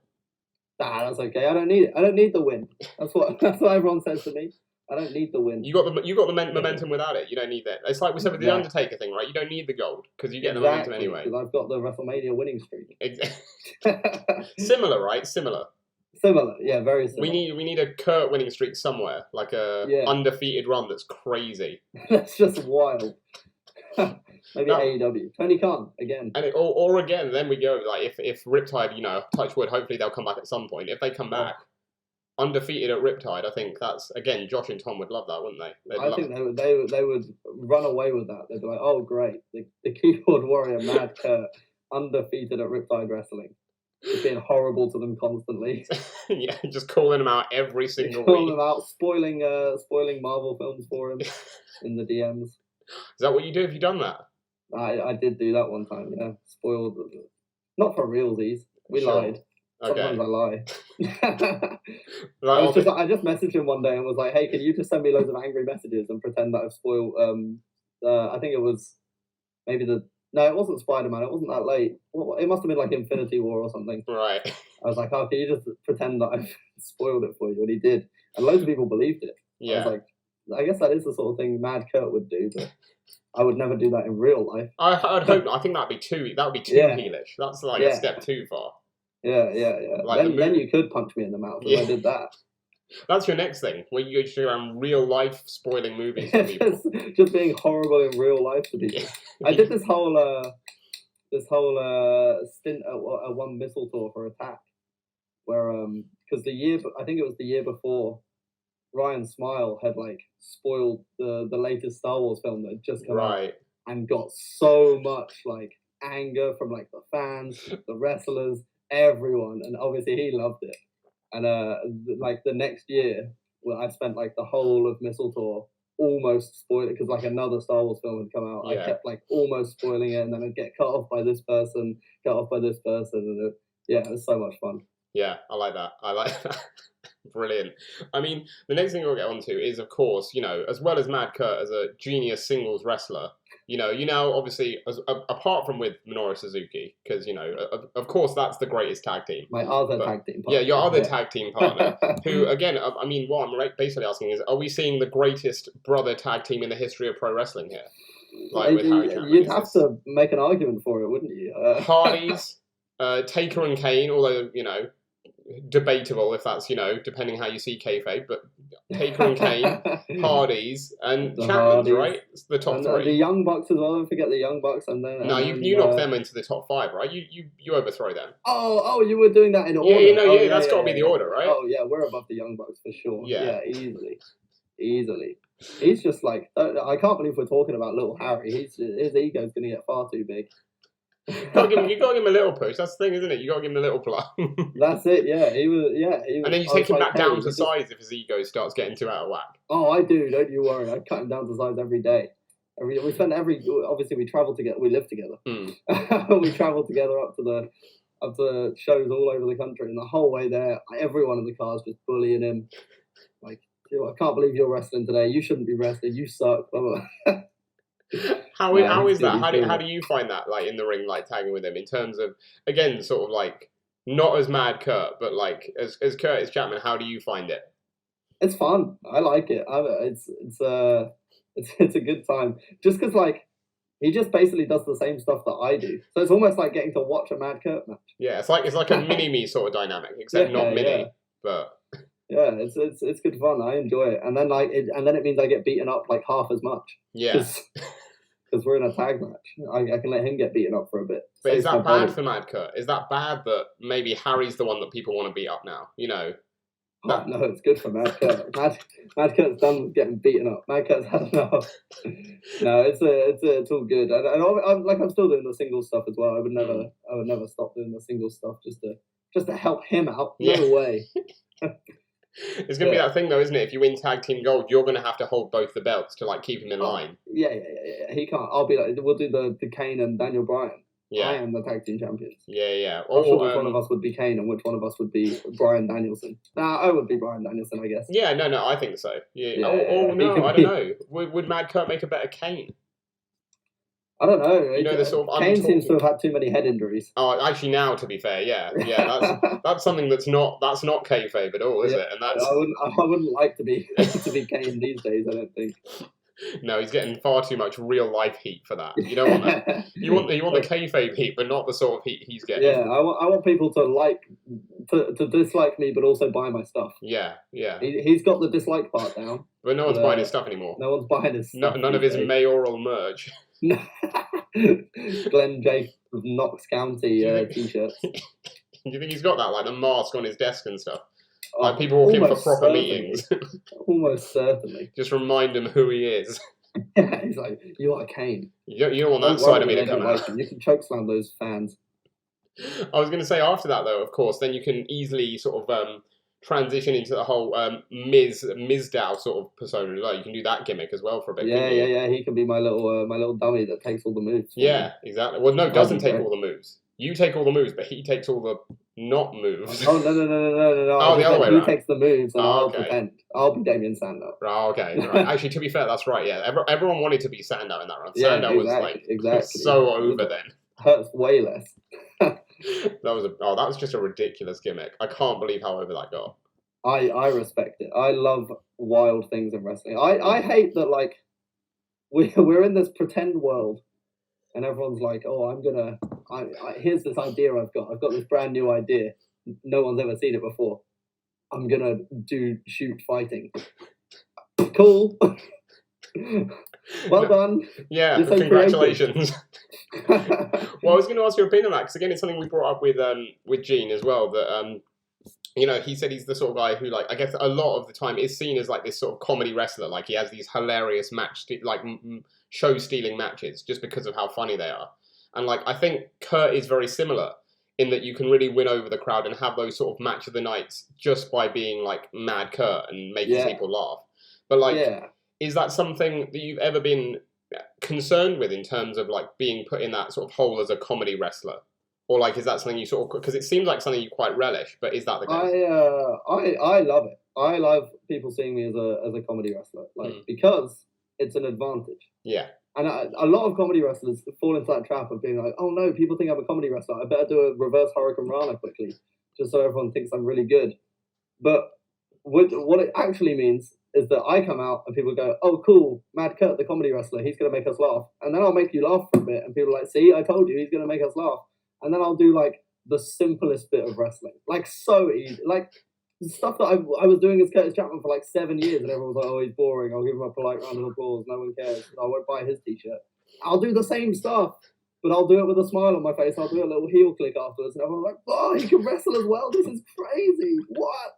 That's okay. I don't need it. I don't need the win. That's what everyone says to me. I don't need the win. You got the momentum without it. You don't need that. It's like we said with the Undertaker thing, right? You don't need the gold because you get the momentum anyway. Because I've got the WrestleMania winning streak. Similar, right? Similar, yeah, very similar. We need a Kurt winning streak somewhere, like a undefeated run that's crazy. That's just wild. Maybe AEW. Tony Khan again. And or again, then we go like if Riptide, touch wood, hopefully they'll come back at some point. If they come back undefeated at Riptide, I think that's again Josh and Tom would love that, wouldn't they? I think they would run away with that. They'd be like, oh great, the keyboard warrior Mad Kurt undefeated at Riptide Wrestling. Just being horrible to them constantly. Yeah, just calling them out every single week. Calling them out, spoiling Marvel films for him in the DMs. Is that what you do? Have you done that? I did do that one time, yeah. Spoiled. Not for realsies. We lied. Sometimes I lie. I just messaged him one day and was like, hey, can you just send me loads of angry messages and pretend that I've spoiled, I think it was maybe no, it wasn't Spider-Man. It wasn't that late. It must have been like Infinity War or something. Right. I was like, oh, can you just pretend that I've spoiled it for you? And he did. And loads of people believed it. Yeah. I was like, I guess that is the sort of thing Mad Kurt would do, but I would never do that in real life. I'd hope. I think that would be too heelish. That's like a step too far. Yeah. Like then you could punch me in the mouth if I did that. That's your next thing, where you go just around real life spoiling movies for people. just being horrible in real life to people. I did this whole stint at one missile tour for Attack, where because I think it was the year before, Ryan Smile had like spoiled the latest Star Wars film that had just come out and got so much like anger from like the fans, the wrestlers, everyone, and obviously he loved it. And like the next year, I spent like the whole of Mistletoe almost spoiling it because like another Star Wars film had come out. I kept like almost spoiling it, and then I'd get cut off by this person, and it was so much fun. Yeah, I like that. Brilliant. I mean, the next thing we'll get onto is, of course, as well as Mad Kurt as a genius singles wrestler, you now obviously, apart from with Minoru Suzuki, because, of course, that's the greatest tag team. My other tag team partner. Yeah, your other tag team partner, who, again, I mean, what I'm basically asking is, are we seeing the greatest brother tag team in the history of pro wrestling here? Like with Harry Chapman. You'd have to make an argument for it, wouldn't you? Hardys, Taker and Kane, although, debatable if that's, depending how you see kayfabe, but Taker and Kane, Hardys, and Chapman's, right? It's the top three. The Young Bucks as well, don't forget the Young Bucks. And then you knock them into the top five, right? You overthrow them. Oh, you were doing that in order. Yeah, that's got to be the order, right? Oh, yeah, we're above the Young Bucks for sure. Yeah, easily. He's just like, I can't believe we're talking about little Harry. His ego's going to get far too big. You got to give him a little push. That's the thing, isn't it? You got to give him a little plug. That's it. Yeah, he was. And then you take him back down to size if his ego starts getting too out of whack. Oh, I do. Don't you worry. I cut him down to size every day. Obviously we travel together. We live together. We travel together up to shows all over the country, and the whole way there, everyone in the car is just bullying him. Like, I can't believe you're wrestling today. You shouldn't be wrestling. You suck. Blah, blah, blah. How is that? How do you find that, like, in the ring, like, tagging with him, in terms of, again, sort of like, not as Mad Kurt, but like as Curtis Chapman? How do you find it? It's fun. I like it. It's a good time. Just because like he just basically does the same stuff that I do, so it's almost like getting to watch a Mad Kurt match. Yeah, it's like a mini me sort of dynamic, except not mini, but. Yeah, it's good fun. I enjoy it, and then it means I get beaten up like half as much. Yeah, because we're in a tag match. I can let him get beaten up for a bit. But is that bad for Mad Kurt? Is that bad that maybe Harry's the one that people want to beat up now? Oh, no, it's good for Mad Kurt. Mad Kurt's done with getting beaten up. Mad Kurt's had enough. No, it's all good. And I'm still doing the single stuff as well. I would never stop doing the single stuff just to help him out. No way. It's going to be that thing, though, isn't it? If you win tag team gold, you're going to have to hold both the belts to like keep him in line. Yeah. He can't. I'll be like, we'll do the Kane and Daniel Bryan. I am the tag team champions. Yeah. I'm sure which one of us would be Kane and which one of us would be Bryan Danielson. I would be Bryan Danielson, I guess. Yeah, no, I think so. Yeah. No, I don't know. Would Mad Kurt make a better Kane? I don't know. You know, the sort of Kane seems to have had too many head injuries. Oh, actually, now to be fair, yeah, that's something that's not kayfabe at all, is it? And that's I wouldn't like to be Kane these days. I don't think. No, he's getting far too much real life heat for that. You don't want that. You want the kayfabe heat, but not the sort of heat he's getting. Yeah, I want people to dislike me, but also buy my stuff. Yeah. He's got the dislike part down. But no one's buying his stuff anymore. No one's buying his stuff. None of his mayoral merch. Glenn Jake Knox County t-shirts. Do you think he's got that, like the mask on his desk and stuff? Like people walk in for proper meetings. Almost certainly. Just remind him who he is. Yeah, he's like, you are Kane. You don't want that side of me to come out. You can chokeslam those fans. I was going to say after that, though, of course, then you can easily sort of transition into the whole Mizdow sort of persona. Like you can do that gimmick as well for a bit. Yeah. He can be my little dummy that takes all the moves. Yeah, exactly. Well, no, doesn't take all the moves. You take all the moves, but he takes all the not moves. Oh, no. Oh, the other way around. He takes the moves and I'll pretend. I'll be Damien Sandow. Oh, okay. Right. Actually, to be fair, that's right, yeah. Everyone wanted to be Sandow in that run. Sandow was like so over then. Hurts way less. that was just a ridiculous gimmick. I can't believe how over that got. I respect it. I love wild things in wrestling. I hate that, like, we're in this pretend world and everyone's like, oh, here's this idea I've got this brand new idea. No one's ever seen it before. I'm gonna shoot fighting. Cool. Well done. Yeah, so congratulations. Well, I was going to ask your opinion on that, because again, it's something we brought up with Gene as well, that he said he's the sort of guy who, like, I guess a lot of the time is seen as like this sort of comedy wrestler. Like he has these hilarious show-stealing matches just because of how funny they are. And like I think Kurt is very similar in that you can really win over the crowd and have those sort of match of the nights just by being like Mad Kurt and making people laugh. But like, is that something that you've ever been concerned with in terms of like being put in that sort of hole as a comedy wrestler? Or like, is that something you sort of, because it seems like something you quite relish, but is that the case? I love it. I love people seeing me as a comedy wrestler, like because it's an advantage. Yeah. And a lot of comedy wrestlers fall into that trap of being like, oh no, people think I'm a comedy wrestler. I better do a reverse Hurricane Rana quickly, just so everyone thinks I'm really good. But what it actually means is that I come out and people go, oh cool, Mad Kurt, the comedy wrestler, he's going to make us laugh. And then I'll make you laugh for a bit and people are like, see, I told you, he's going to make us laugh. And then I'll do like the simplest bit of wrestling, like so easy, like stuff that I was doing as Curtis Chapman for like 7 years, and everyone was like, "Oh, he's boring. I'll give him a polite round of applause. No one cares. I won't buy his t-shirt." I'll do the same stuff, but I'll do it with a smile on my face. I'll do a little heel click afterwards, and everyone's like, "Oh, he can wrestle as well. This is crazy. What?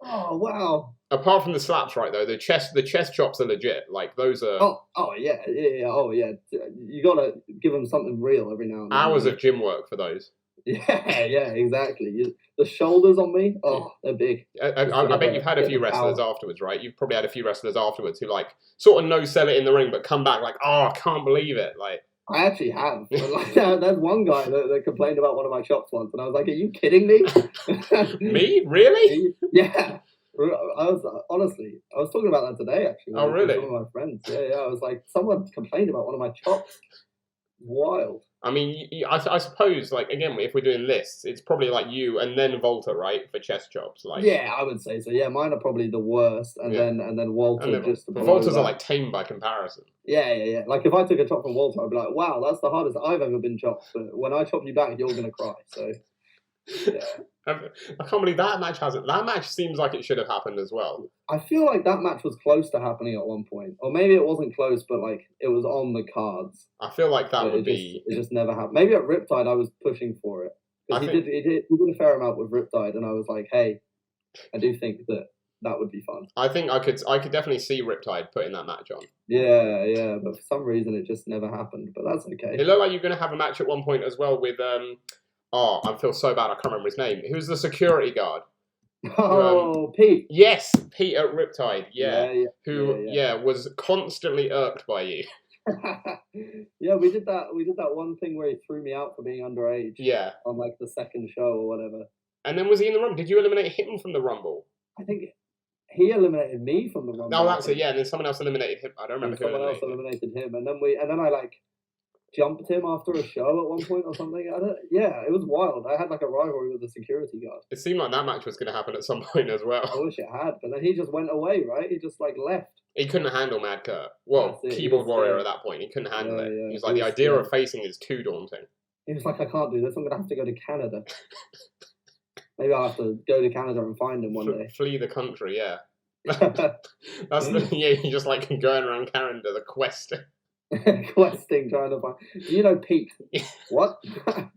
Oh, wow." Apart from the slaps, right though, the chest chops are legit. Like those are. Oh yeah. You gotta give them something real every now and then. Hours of gym work for those. Yeah, exactly. The shoulders on me, they're big. I bet you've had a few wrestlers afterwards, right? You've probably had a few wrestlers afterwards who like sort of no-sell it in the ring, but come back like, oh, I can't believe it. Like I actually have. Like, there's one guy that complained about one of my chops once, and I was like, "Are you kidding me?" Me? Really? Yeah. I was talking about that today actually. Oh, really? With some of my friends. Yeah. I was like, someone complained about one of my chops. Wild. I mean, I suppose, like, again, if we're doing lists, it's probably like you and then Volta, right, for chest chops. Like, yeah, I would say so. Yeah, mine are probably the worst, and then Walter just. But Volta's are like tame by comparison. Yeah. Like if I took a chop from Walter, I'd be like, "Wow, that's the hardest I've ever been chopped." But when I chop you back, you're gonna cry. So, yeah. I can't believe that match hasn't. That match seems like it should have happened as well. I feel like that match was close to happening at one point, or maybe it wasn't close, but like it was on the cards. I feel like that would be. It just never happened. Maybe at Riptide, I was pushing for it because he did a fair amount with Riptide, and I was like, hey, I do think that would be fun. I think I could definitely see Riptide putting that match on. Yeah, but for some reason it just never happened. But that's okay. It looked like you're going to have a match at one point as well with I feel so bad. I can't remember his name. Who's the security guard? Pete. Yes, Pete at Riptide. Yeah. Who was constantly irked by you. Yeah, we did that. We did that one thing where he threw me out for being underage. Yeah. On like the second show or whatever. And then was he in the Rumble? Did you eliminate him from the Rumble? I think he eliminated me from the Rumble. No, that's it. Yeah, and then someone else eliminated him. I don't remember who eliminated him. Someone else eliminated him, and then I like jumped him after a show at one point or something. Yeah, it was wild. I had like a rivalry with the security guard. It seemed like that match was going to happen at some point as well. I wish it had, but then he just went away, right? He just like left. He couldn't handle Mad Kurt. Well, keyboard warrior at that point. He couldn't handle it. Yeah. He was like, the idea of facing is too daunting. He was like, I can't do this. I'm going to have to go to Canada. Maybe I'll have to go to Canada and find him one day. Flee the country, yeah. That's you're just like going around Canada, the quest. Questing, trying to find. Do you know Pete? What? I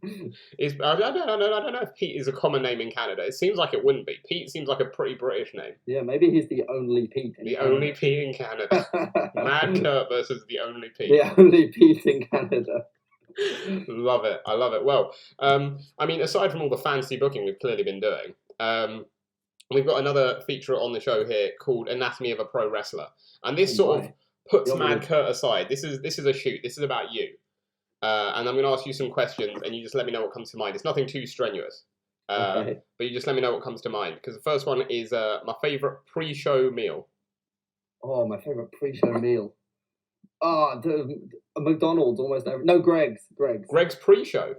don't know if Pete is a common name in Canada. It seems like it wouldn't be. Pete seems like a pretty British name. Yeah, maybe he's the only Pete. Only Pete in Canada. Mad Kurt versus the only Pete. The only Pete in Canada. Love it. I love it. Well, I mean, aside from all the fancy booking we've clearly been doing, we've got another feature on the show here called Anatomy of a Pro Wrestler, and this sort of puts Mad Kurt aside. This is a shoot. This is about you, and I'm going to ask you some questions, and you just let me know what comes to mind. It's nothing too strenuous, but you just let me know what comes to mind. Because the first one is my favorite pre-show meal. Oh, my favorite pre-show meal. Oh, a McDonald's almost every. No, Greg's. Greg's pre-show.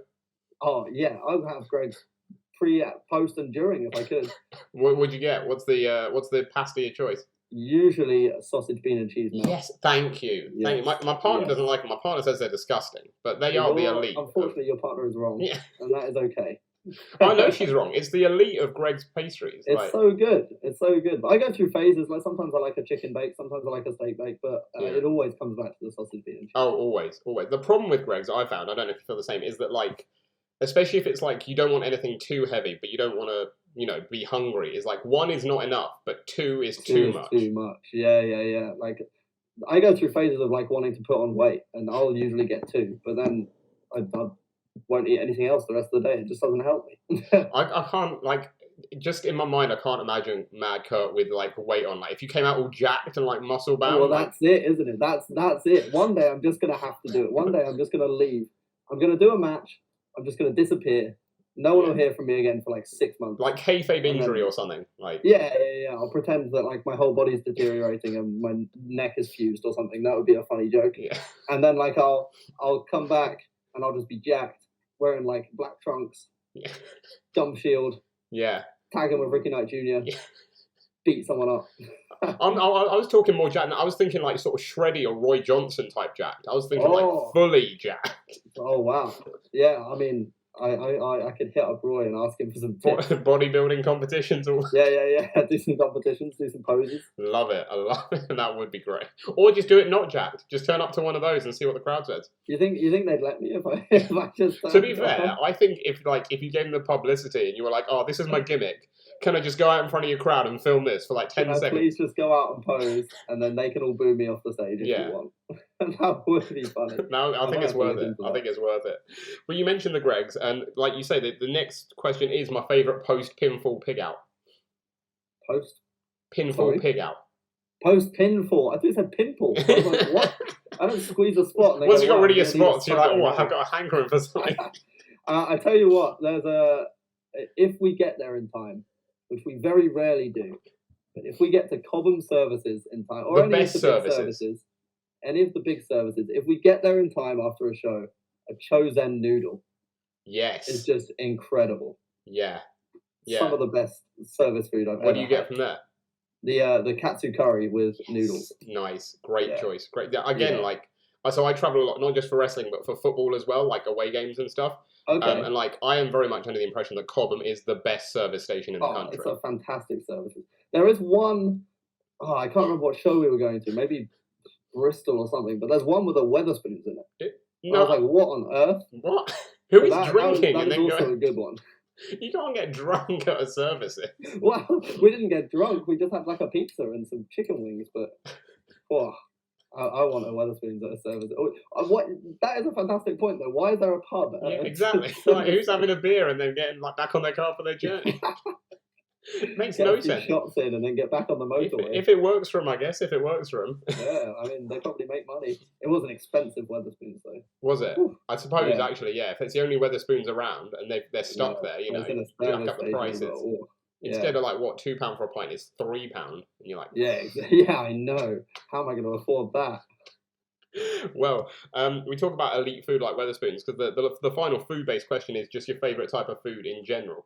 Oh yeah, I would have Greg's pre, post, and during if I could. What would you get? What's the pasta of your choice? Usually a sausage, bean, and cheese. Yes, thank you. Yes. Thank you. My partner doesn't like them. My partner says they're disgusting, but they are the elite. Unfortunately, your partner is wrong. Yeah, and that is okay. I know she's wrong. It's the elite of Greg's pastries. It's so good. It's so good. But I go through phases. Like sometimes I like a chicken bake, sometimes I like a steak bake, but it always comes back to the sausage, bean, and cheese. Oh, always. The problem with Greg's, I found, I don't know if you feel the same, is that like, especially if it's like you don't want anything too heavy, but you don't want to, be hungry. Is like 1 is not enough, but 2 is too much. Too much. Yeah. Like I go through phases of like wanting to put on weight, and I'll usually get 2, but then I won't eat anything else the rest of the day. It just doesn't help me. I can't, like, just in my mind, I can't imagine Mad Kurt with like weight on. Like if you came out all jacked and like muscle bound. Well, that's it, isn't it? That's it. One day I'm just gonna have to do it. One day I'm just gonna leave. I'm gonna do a match. I'm just gonna disappear. No one will hear from me again for like 6 months. Like kayfabe injury or something. Like yeah. I'll pretend that like my whole body's deteriorating and my neck is fused or something. That would be a funny joke. Yeah. And then like I'll come back and I'll just be jacked, wearing like black trunks, jump shield. Yeah. Tag him with Ricky Knight Jr. Yeah. Beat someone up. I was talking more jacked. I was thinking like sort of Shreddy or Roy Johnson type jacked. I was thinking like fully jacked. Oh wow. Yeah, I mean, I could hit up Roy and ask him for some tips. Bodybuilding competitions. Yeah. Do some competitions, do some poses. Love it. I love it. That would be great. Or just do it not jacked. Just turn up to one of those and see what the crowd says. You think they'd let me if I just? To be fair, I think if you gave them the publicity and you were like, oh, this is my gimmick. Can I just go out in front of your crowd and film this for like 10 seconds? Please just go out and pose, and then they can all boo me off the stage if you want. That would be funny. No, I think it's worth it. I think it's worth it. But you mentioned the Gregs, and like you say, the next question is my favourite post-pinfall pig-out. Pinfall pig-out. Post-pinfall? I thought you said pinfall. I was like, what? I don't squeeze a spot. Once you got rid of your spots, you're like, oh, I've got a hankering for something. I tell you what, if we get there in time, which we very rarely do, but if we get to Cobham services in time, or any of the big services, any of the big services, if we get there in time after a show, a Chosen noodle, is just incredible. Yeah. Some of the best service food I've ever had. What do you get from there? The katsu curry with noodles. Nice, great choice. Great. Again, so I travel a lot, not just for wrestling, but for football as well, like away games and stuff. Okay. And like, I am very much under the impression that Cobham is the best service station in the country. It's a fantastic service. There is one, I can't remember what show we were going to, maybe Bristol or something, but there's one with a Weatherspoons in it. I was like, what on earth? What? Who is drinking? That was also a good one. You can't get drunk at a service. Well, we didn't get drunk. We just had like a pizza and some chicken wings, but I want a Weatherspoons at a service. That is a fantastic point, though. Why is there a pub? Yeah, exactly. Like, who's having a beer and then getting like back on their car for their journey? Makes get no a few sense. shots in and then get back on the motorway. If it works for them, I guess. If it works for them. Yeah, I mean, they probably make money. It wasn't expensive Weatherspoons, though. Was it? Whew. I suppose, Yeah. actually, yeah. If it's the only Weatherspoons around and they're stuck there, you know, It's in a jack service up the station, prices. but, oh, Instead of like, what, £2 for a pint, it's £3. And you're like, yeah, yeah, I know. How am I going to afford that? Well, we talk about elite food like Weatherspoons because the final food-based question is just your favourite type of food in general.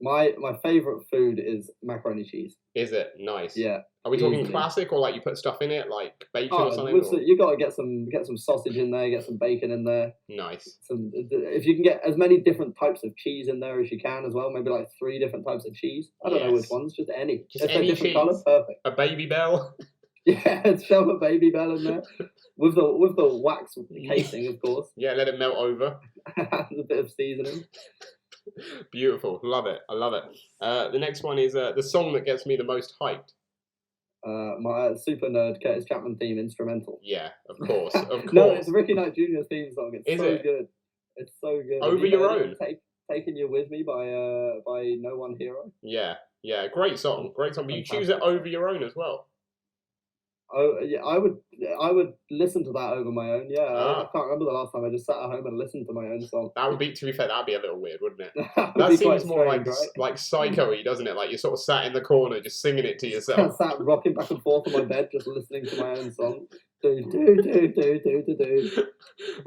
My favourite food is macaroni cheese. Is it? Nice. Yeah. Are we talking easily. classic or like you put stuff in it, like bacon or something? You got to get some sausage in there, get some bacon in there. Nice. If you can get as many different types of cheese in there as you can as well, maybe like 3 different types of cheese. I don't know which ones, just any. Just if any they're different cheese. colours, perfect. A Baby Bell. Yeah, shove a Baby Bell in there with the wax casing, of course. Yeah, let it melt over. A bit of seasoning. Beautiful, love it. I love it. The next one is the song that gets me the most hyped. My super nerd Curtis Chapman theme instrumental. Yeah, of course, of course. No, it's Ricky Knight Jr.'s theme song. It's good. It's so good. Over Your Own. Taking You With Me by No One Hero. Yeah, great song, But you choose it over your own as well. Oh yeah, I would listen to that over my own. Yeah, I can't remember the last time I just sat at home and listened to my own song. That would be, to be fair, that'd be a little weird, wouldn't it? That seems more strange, right? like psycho-y, doesn't it? Like you're sort of sat in the corner just singing it to yourself. Sat rocking back and forth on my bed, just listening to my own song. Do.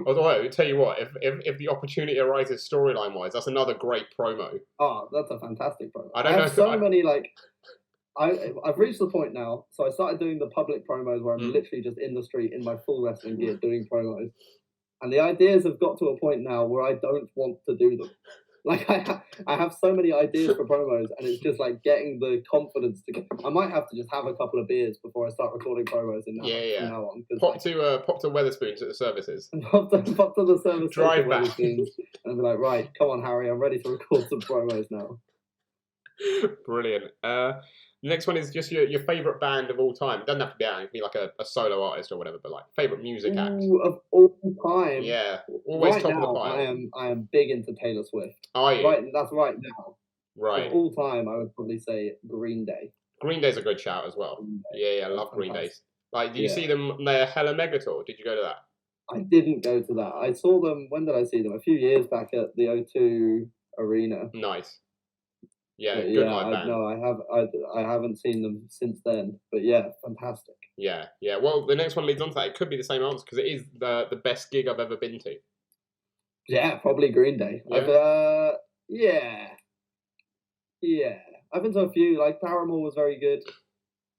Although I tell you what, if the opportunity arises storyline-wise, that's another great promo. Oh, that's a fantastic promo. I don't know. Many like. I've reached the point now, so I started doing the public promos where I'm literally just in the street in my full wrestling gear doing promos, and the ideas have got to a point now where I don't want to do them. Like I have so many ideas for promos, and it's just like getting the confidence to go. I might have to just have a couple of beers before I start recording promos. From now on. Pop to Weatherspoons at the services. Pop to the service. Drive back. And be like, right, come on, Harry, I'm ready to record some promos now. Brilliant. The next one is just your favourite band of all time. It doesn't have to be out. It can be like a solo artist or whatever, but like favourite music act. Of all time. Yeah, always top of the pile. I am big into Taylor Swift. Are you? Right, that's right now. Right. Of all time, I would probably say Green Day. Green Day's a good shout as well. Yeah, I love Green Day. Like, did you see them? Their Hella Mega Tour. Did you go to that? I didn't go to that. I saw them. When did I see them? A few years back at the O2 Arena. Nice. Yeah, good live band. No, I haven't seen them since then. But yeah, fantastic. Yeah. Well, the next one leads on to that. It could be the same answer because it is the best gig I've ever been to. Yeah, probably Green Day. Yeah. Yeah. I've been to a few. Like Paramore was very good.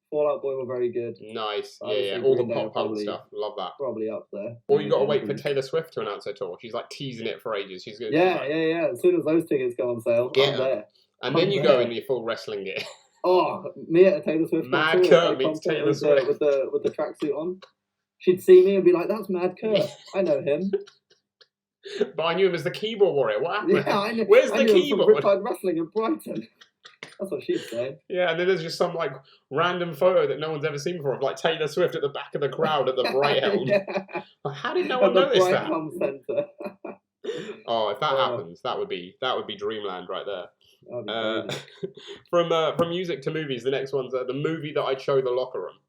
Fall Out Boy were very good. Nice. Yeah. All the pop punk stuff. Love that. Probably up there. Or you got to wait for Taylor Swift to announce her tour. She's like teasing it for ages. She's good. Yeah. As soon as those tickets go on sale, I'm there. And then you go in your full wrestling gear. Oh, me at a Taylor Swift Mad Kurt meets Taylor Swift with the tracksuit on. She'd see me and be like, "That's Mad Kurt. I know him." But I knew him as the keyboard warrior. What happened? Yeah, I knew. Where's the keyboard? Riptide Wrestling in Brighton. That's what she'd say. Yeah, and then there's just some like random photo that no one's ever seen before of like Taylor Swift at the back of the crowd at the Bright Helm. Like, how did no one notice that? Bright Helm Centre. Oh, if that happens, that would be dreamland right there. From music to movies, the next one's the movie that I'd show the locker room.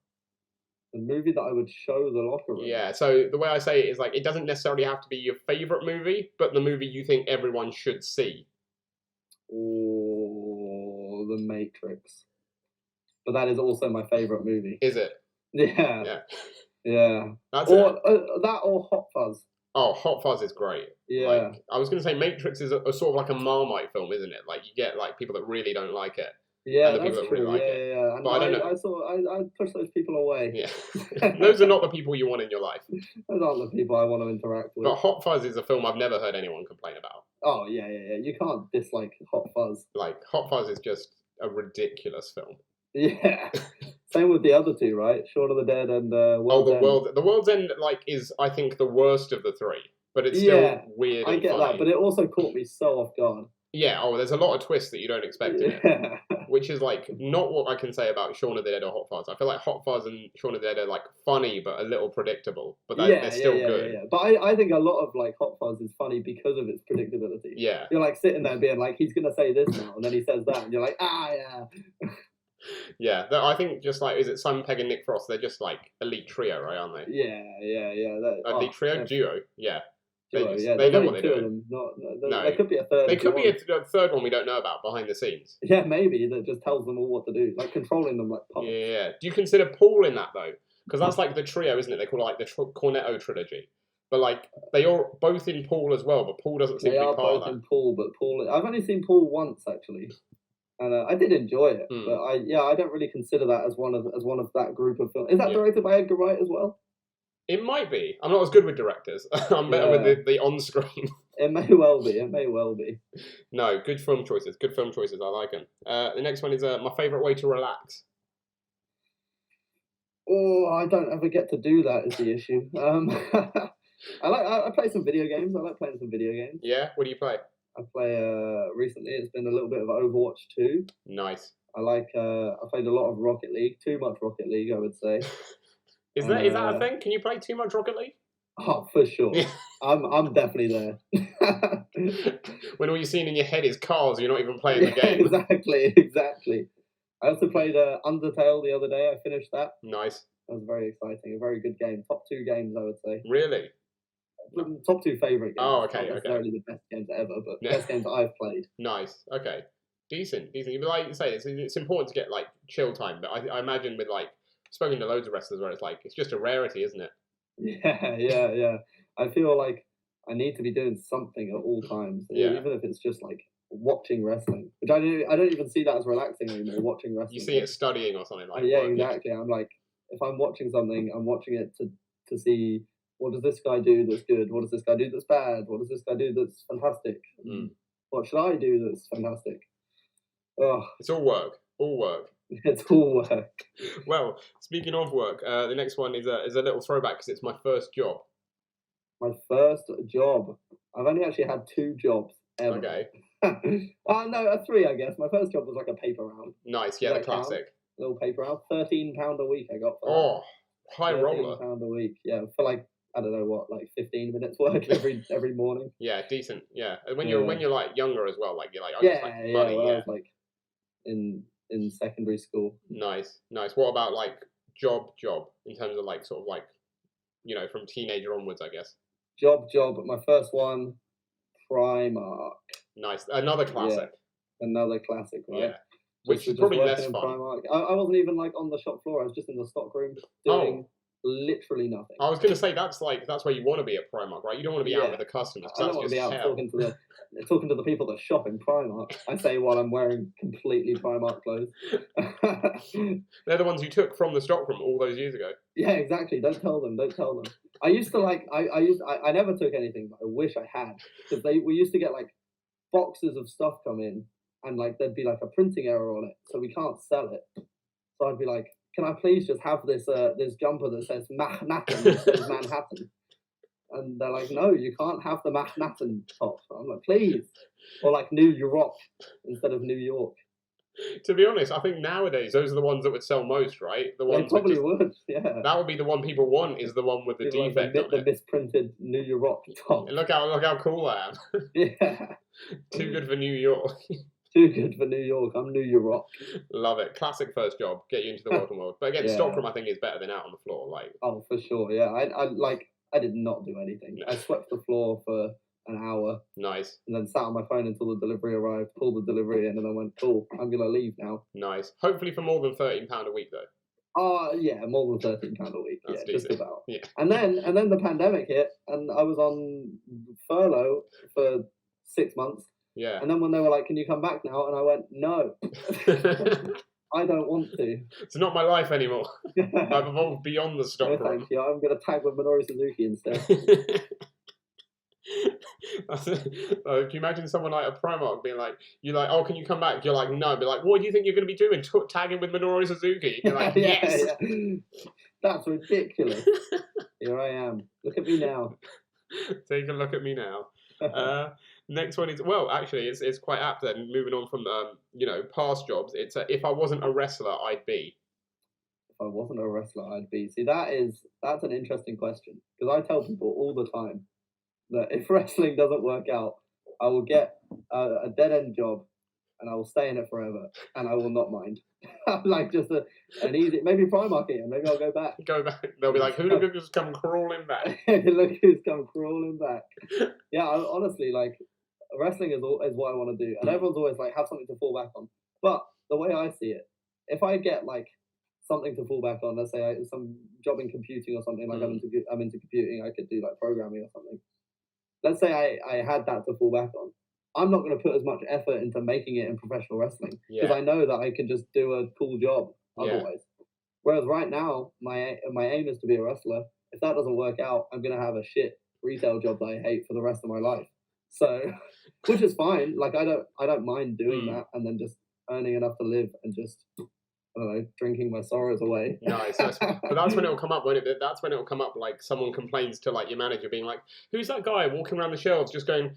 The movie that I would show the locker room. Yeah, so the way I say it is like it doesn't necessarily have to be your favourite movie, but the movie you think everyone should see. Oh, The Matrix. But that is also my favourite movie. Is it? Yeah. That's that or Hot Fuzz. Oh, Hot Fuzz is great. Yeah. Like, I was going to say Matrix is a sort of like a Marmite film, isn't it? Like you get like people that really don't like it. Yeah, and the that's people that true. really like it. Yeah. And but I don't know. I push those people away. Yeah. Those are not the people you want in your life. Those aren't the people I want to interact with. But Hot Fuzz is a film I've never heard anyone complain about. Oh, yeah. You can't dislike Hot Fuzz. Like, Hot Fuzz is just a ridiculous film. Yeah. Same with the other two, right? Shaun of the Dead and World's End. The World's End, like, is, I think, the worst of the three. But it's still weird and I get funny. that, but it also caught me so off guard. Yeah, there's a lot of twists that you don't expect in it. Yeah. Which is like not what I can say about Shaun of the Dead or Hot Fuzz. I feel like Hot Fuzz and Shaun of the Dead are like funny but a little predictable, but they're still good. Yeah. But I think a lot of like Hot Fuzz is funny because of its predictability. Yeah. You're like sitting there being like, he's gonna say this now, and then he says that, and you're like, yeah. Yeah, I think just like, is it Simon Pegg and Nick Frost? They're just like elite trio, right? Aren't they? Yeah. Elite trio, duo, yeah. Duo, They know what they're doing. There could be a third. There could be a third one we don't know about behind the scenes. Yeah, maybe that just tells them all what to do, like controlling them like puppets. Yeah. Do you consider Paul in that though? Because that's like the trio, isn't it? They call it like the Cornetto trilogy. But like they are both in Paul as well, but Paul doesn't seem to be part of that. In Paul, but Paul. I've only seen Paul once actually, and I did enjoy it. But I don't really consider that as one of that group of films. Is that directed by Edgar Wright as well? It might be. I'm not as good with directors. I'm better with the on-screen. It may well be. No, good film choices. I like them. The next one is my favourite way to relax. Oh, I don't ever get to do that is the issue. I play some video games. I like playing some video games. Yeah? What do you play? I play, recently it's been a little bit of Overwatch 2. Nice. I played a lot of Rocket League. Too much Rocket League, I would say. Is that a thing? Can you play too much Rocket League? Oh, for sure. I'm definitely there. When all you're seeing in your head is cars, you're not even playing the game. Exactly. I also played Undertale the other day. I finished that. Nice. That was very exciting. A very good game. Top 2 games, I would say. Really? Top 2 favourite games. Oh, okay. Not necessarily the best games ever, but best games I've played. Nice. Okay. Decent. But like you say, it's important to get like chill time. But I imagine with like spoken to loads of wrestlers where it's like it's just a rarity, isn't it? Yeah. I feel like I need to be doing something at all times, even if it's just like watching wrestling, which I don't even see that as relaxing anymore. Watching wrestling, you see it studying or something like. Yeah, exactly. I'm like, if I'm watching something, I'm watching it to see what does this guy do that's good, what does this guy do that's bad, what does this guy do that's fantastic, what should I do that's fantastic. It's all work. It's all work. Well, speaking of work, the next one is a little throwback because it's my first job. My first job. I've only actually had 2 jobs ever. Okay. No, 3, I guess. My first job was like a paper round. Nice, yeah, the classic. Little paper round. £13 a week I got for that. Oh, high roller. £13 a week, yeah, for like, I don't know what, like 15 minutes work every morning. Yeah, decent. Yeah, and when you're like younger as well, like you're like, money. Well, I was like in secondary school. Nice. What about like job in terms of like sort of like, from teenager onwards, I guess. Job. My first one, Primark. Nice, another classic. Yeah. Another classic, right? Yeah. Which is probably less fun. Primark. I wasn't even like on the shop floor. I was just in the stockroom doing literally nothing. I was going to say that's where you want to be at Primark, right? You don't want to be out with the customers. I don't want to be out talking to the people that shop in Primark. I say while I'm wearing completely Primark clothes. They're the ones you took from the stockroom all those years ago. Yeah, exactly. Don't tell them. I used to like. I never took anything, but I wish I had, because we used to get like boxes of stuff come in, and like there'd be like a printing error on it, so we can't sell it. So I'd be like, can I please just have this jumper that says Manhattan? And they're like, no, you can't have the Manhattan top. I'm like, please. Or like New York instead of New York. To be honest, I think nowadays those are the ones that would sell most, right? The ones they probably would, yeah. That would be the one people want, is the one with the defect on it. The misprinted New York top. Look how cool I am. Yeah. Too good for New York. Too good for New York. I'm New York. Love it. Classic first job. Get you into the world. But again, stockroom I think is better than out on the floor. Like. Oh, for sure. Yeah. I did not do anything. No. I swept the floor for an hour. Nice. And then sat on my phone until the delivery arrived, pulled the delivery in, and then went, cool, I'm going to leave now. Nice. Hopefully for more than £13 a week, though. Yeah, more than £13 a week. That's decent. Just about. Yeah. And then the pandemic hit, and I was on furlough for 6 months. Yeah. And then when they were like, can you come back now? And I went, no. I don't want to. It's not my life anymore. I've evolved beyond the stockroom. No, thank you. I'm going to tag with Minoru Suzuki instead. Can you imagine someone like a Primark being like, you're like, oh, can you come back? You're like, no. Be like, what do you think you're going to be doing? Tagging with Minoru Suzuki? You're like, yes. Yeah. That's ridiculous. Here I am. Look at me now. Take a look at me now. Next one is, well, actually, it's quite apt then. Moving on from past jobs, it's if I wasn't a wrestler, I'd be. If I wasn't a wrestler, I'd be. See, that's an interesting question because I tell people all the time that if wrestling doesn't work out, I will get a dead end job and I will stay in it forever and I will not mind. Like just an easy, maybe Primark again, maybe I'll go back. Go back. They'll be like, who look who's come crawling back? Look who's come crawling back. Yeah, honestly, like wrestling is what I want to do, and everyone's always like have something to fall back on. But the way I see it, if I get like something to fall back on, let's say some job in computing or something, like I'm into computing, I could do like programming or something. Let's say I had that to fall back on. I'm not going to put as much effort into making it in professional wrestling because I know that I can just do a cool job otherwise. Whereas right now, my aim is to be a wrestler. If that doesn't work out, I'm going to have a shit retail job that I hate for the rest of my life. So, which is fine. Like I don't mind doing that and then just earning enough to live and just, I don't know, drinking my sorrows away. Nice. But that's when it'll come up. That's when it'll come up. Like someone complains to like your manager, being like, "Who's that guy walking around the shelves just going?"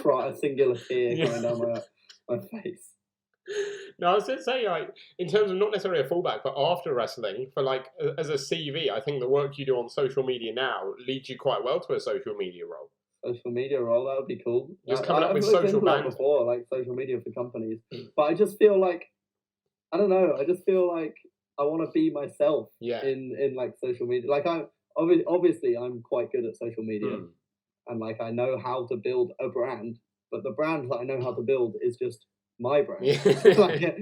Cry, a singular tear going down my face. No, I was going to say, like, in terms of not necessarily a fallback, but after wrestling, for like as a CV, I think the work you do on social media now leads you quite well to a social media role. Social media role, that would be cool. Just coming up with social bands before, like social media for companies. But I just feel like, I don't know. I just feel like I want to be myself. In like social media. Like I'm obviously I'm quite good at social media, and like I know how to build a brand. But the brand that I know how to build is just my brand. Like,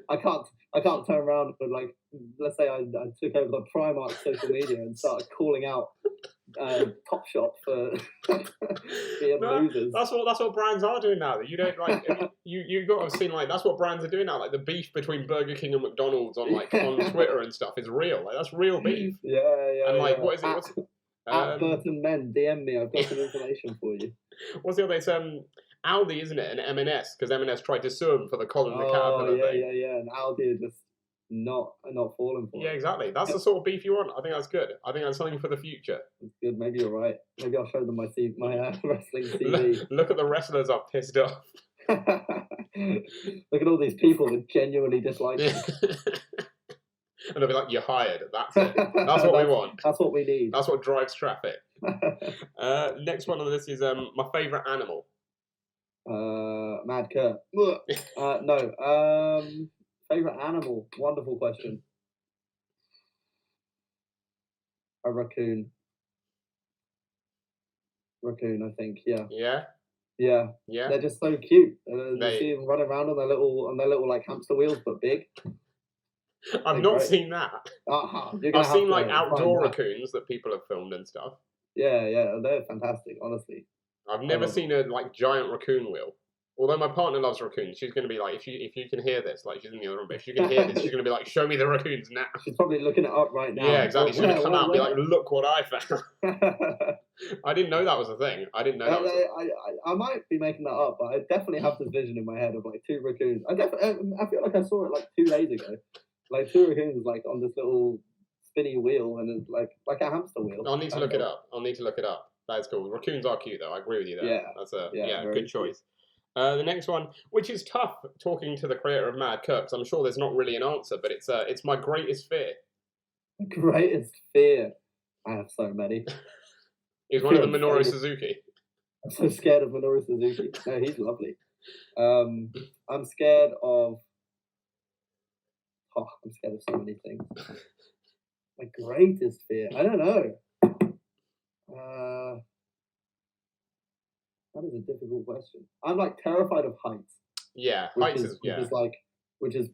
I can't turn around and like, let's say I took over the Primark social media and started calling out Top Shop for being losers. That's what brands are doing now. You don't like you got to have seen like that's what brands are doing now. Like the beef between Burger King and McDonald's on Twitter and stuff is real. Like that's real beef. Yeah. And like what is it? At Burton Men, DM me. I've got some information for you. What's the other? It's Aldi, isn't it? And M&S because M&S tried to sue them for the Colin the Caterpillar thing. Yeah. And Aldi are just not falling for it. Yeah, exactly. That's the sort of beef you want. I think that's good. I think that's something for the future. That's good. Maybe you're right. Maybe I'll show them my wrestling CV. Look at the wrestlers I've pissed off. Look at all these people that genuinely dislike me. And they'll be like, "You're hired. That's it. That's what we want. That's what we need. That's what drives traffic." Next one on the list is my favourite animal. Mad Kurt. No. Favorite animal? Wonderful question. A raccoon. Raccoon, I think. Yeah. Yeah. They're just so cute. You see them running around on their little like hamster wheels, but big. I've not seen that. I've seen like outdoor raccoons that people have filmed and stuff. Yeah, they're fantastic. Honestly, I've never seen a like giant raccoon wheel. Although my partner loves raccoons, she's going to be like, if you can hear this, like she's in the other room, but if you can hear this, she's going to be like, show me the raccoons now. She's probably looking it up right now. Yeah, exactly. She's going to come out and be like, look what I found. I didn't know that was a thing. I didn't know that was I might be making that up, but I definitely have this vision in my head of like two raccoons. I feel like I saw it like 2 days ago. Like two raccoons like on this little spinny wheel and it's like a hamster wheel. I'll need to look it up. That is cool. Raccoons are cute though. I agree with you there. Yeah. That's a good choice. The next one, which is tough talking to the creator of Mad Kurt, because I'm sure there's not really an answer, but it's my greatest fear. Greatest fear? I have so many. He's one of the Minoru Suzuki. I'm so scared of Minoru Suzuki. No, he's lovely. I'm scared of... Oh, I'm scared of so many things. My greatest fear? I don't know. That is a difficult question. I'm like terrified of heights. Yeah, which is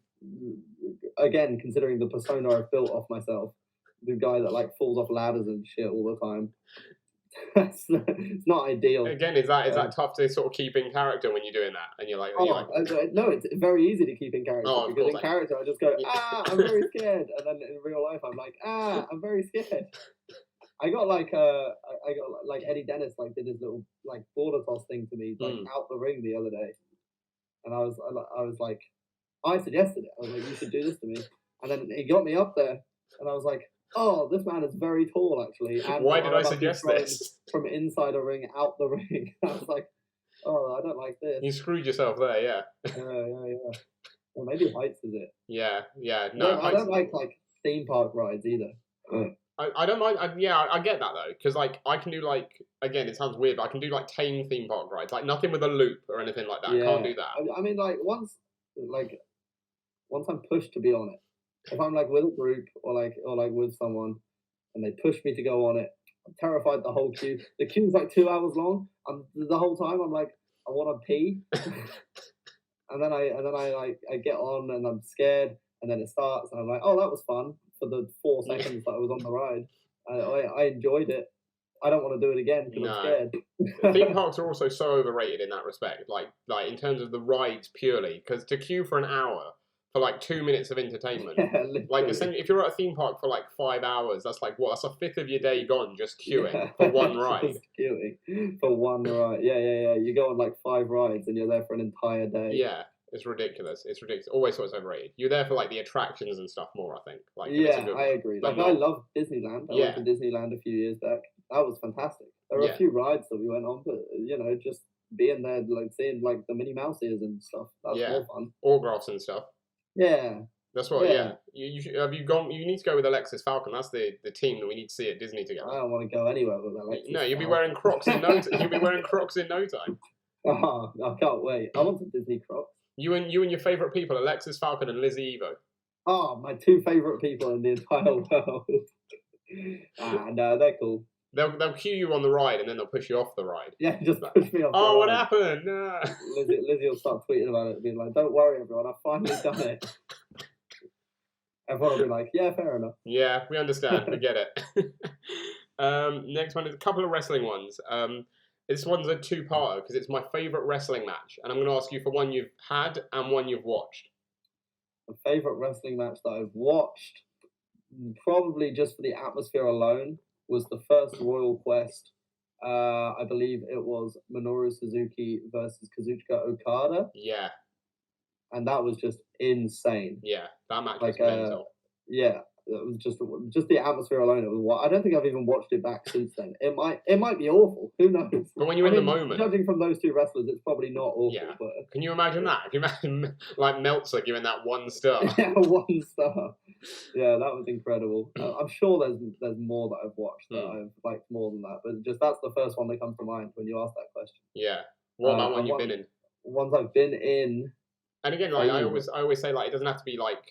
again considering the persona I've built off myself, the guy that like falls off ladders and shit all the time. It's not ideal. Again, is that tough to sort of keep in character when you're doing that? And you're like, no, it's very easy to keep in character because in character I just go, I'm very scared, and then in real life I'm like, I'm very scared. I got like Eddie Dennis like did his little like border toss thing to me like out the ring the other day, and I was like, I suggested it. I was like, you should do this to me, and then he got me up there, and I was like, oh, this man is very tall, actually. And Why did I about to be suggest thrown this? from inside a ring out the ring? I was like, oh, I don't like this. You screwed yourself there, yeah. Yeah. Well, maybe heights is it. Yeah. No, I don't like theme park rides either. I don't mind. I get that though, because like I can do like again, it sounds weird, but I can do like tame theme park rides, like nothing with a loop or anything like that. I can't do that. I mean, like once I'm pushed to be on it, if I'm like with a group or with someone, and they push me to go on it, I'm terrified. The whole queue. The queue's like 2 hours long. The whole time I'm like, I want to pee, and then I get on and I'm scared, and then it starts and I'm like, oh, that was fun for the 4 seconds that I was on the ride. I enjoyed it. I don't want to do it again because I'm scared. Theme parks are also so overrated in that respect, like in terms of the rides purely, because to queue for an hour for like 2 minutes of entertainment, like essentially, if you're at a theme park for like 5 hours, that's like what? That's a fifth of your day gone just queuing for one ride. Just queuing for one ride. Yeah. You go on like 5 rides and you're there for an entire day. Yeah. It's ridiculous. Always thought it's overrated. You're there for like the attractions and stuff more, I think. Like, I agree. Like, I love Disneyland. I went to Disneyland a few years back. That was fantastic. There were a few rides that we went on, but just being there, like seeing like the Minnie Mouse ears and stuff. That's more fun. Autographs and stuff. Yeah. That's what. Yeah. Have you gone? You need to go with Alexis Falcon. That's the team that we need to see at Disney together. I don't want to go anywhere with Alexis. No, you'll be wearing Crocs in no. You'll be wearing Crocs in no time. Oh, I can't wait. I want some Disney Crocs. You and your favourite people, Alexis Falcon and Lizzie Evo. Oh, my 2 favourite people in the entire world. No, they're cool. They'll cue you on the ride and then they'll push you off the ride. Yeah, just push me off. Oh, what happened? No. Lizzie will start tweeting about it, being like, "Don't worry, everyone, I've finally done it." Everyone will be like, "Yeah, fair enough." Yeah, we understand. We get it. Next one is a couple of wrestling ones. This one's a 2-parter because it's my favourite wrestling match, and I'm going to ask you for one you've had and one you've watched. My favourite wrestling match that I've watched, probably just for the atmosphere alone, was the first Royal Quest. I believe it was Minoru Suzuki versus Kazuchika Okada. Yeah. And that was just insane. Yeah, that match was mental. Yeah. It was just the atmosphere alone. It was. I don't think I've even watched it back since then. It might be awful. Who knows? But when you're in the moment, judging from those 2 wrestlers, it's probably not awful. Yeah. But can you imagine that? Can you imagine like Meltzer giving that 1 star? Yeah, 1 star. Yeah, that was incredible. I'm sure there's more that I've watched that I've liked more than that, but just that's the first one that comes to mind when you ask that question. Yeah. What about one you've been in? Ones I've been in. And again, like I always say, like it doesn't have to be like.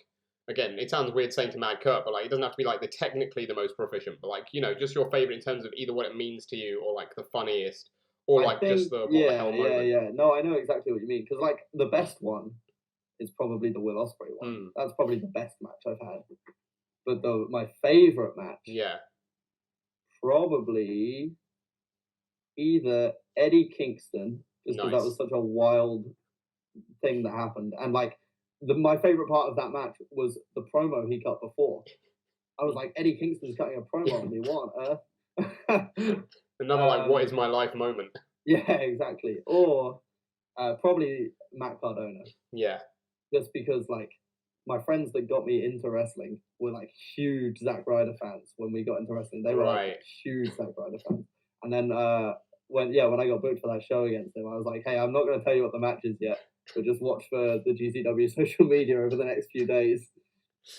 Again, it sounds weird saying to Mad Kurt, but like it doesn't have to be like the technically the most proficient, but like just your favorite in terms of either what it means to you or like the funniest or just the what the hell moment. Yeah. No, I know exactly what you mean because like the best one is probably the Will Ospreay one. That's probably the best match I've had. But my favorite match, probably either Eddie Kingston, just because that was such a wild thing that happened, and like. My favourite part of that match was the promo he cut before. I was like, Eddie Kingston's cutting a promo on me. What on earth? Another like, what is my life moment. Yeah, exactly. Or probably Matt Cardona. Yeah. Just because like my friends that got me into wrestling were like huge Zack Ryder fans when we got into wrestling. They were like huge Zack Ryder fans. And then when I got booked for that show against him, I was like, hey, I'm not going to tell you what the match is yet. So just watch for the GCW social media over the next few days.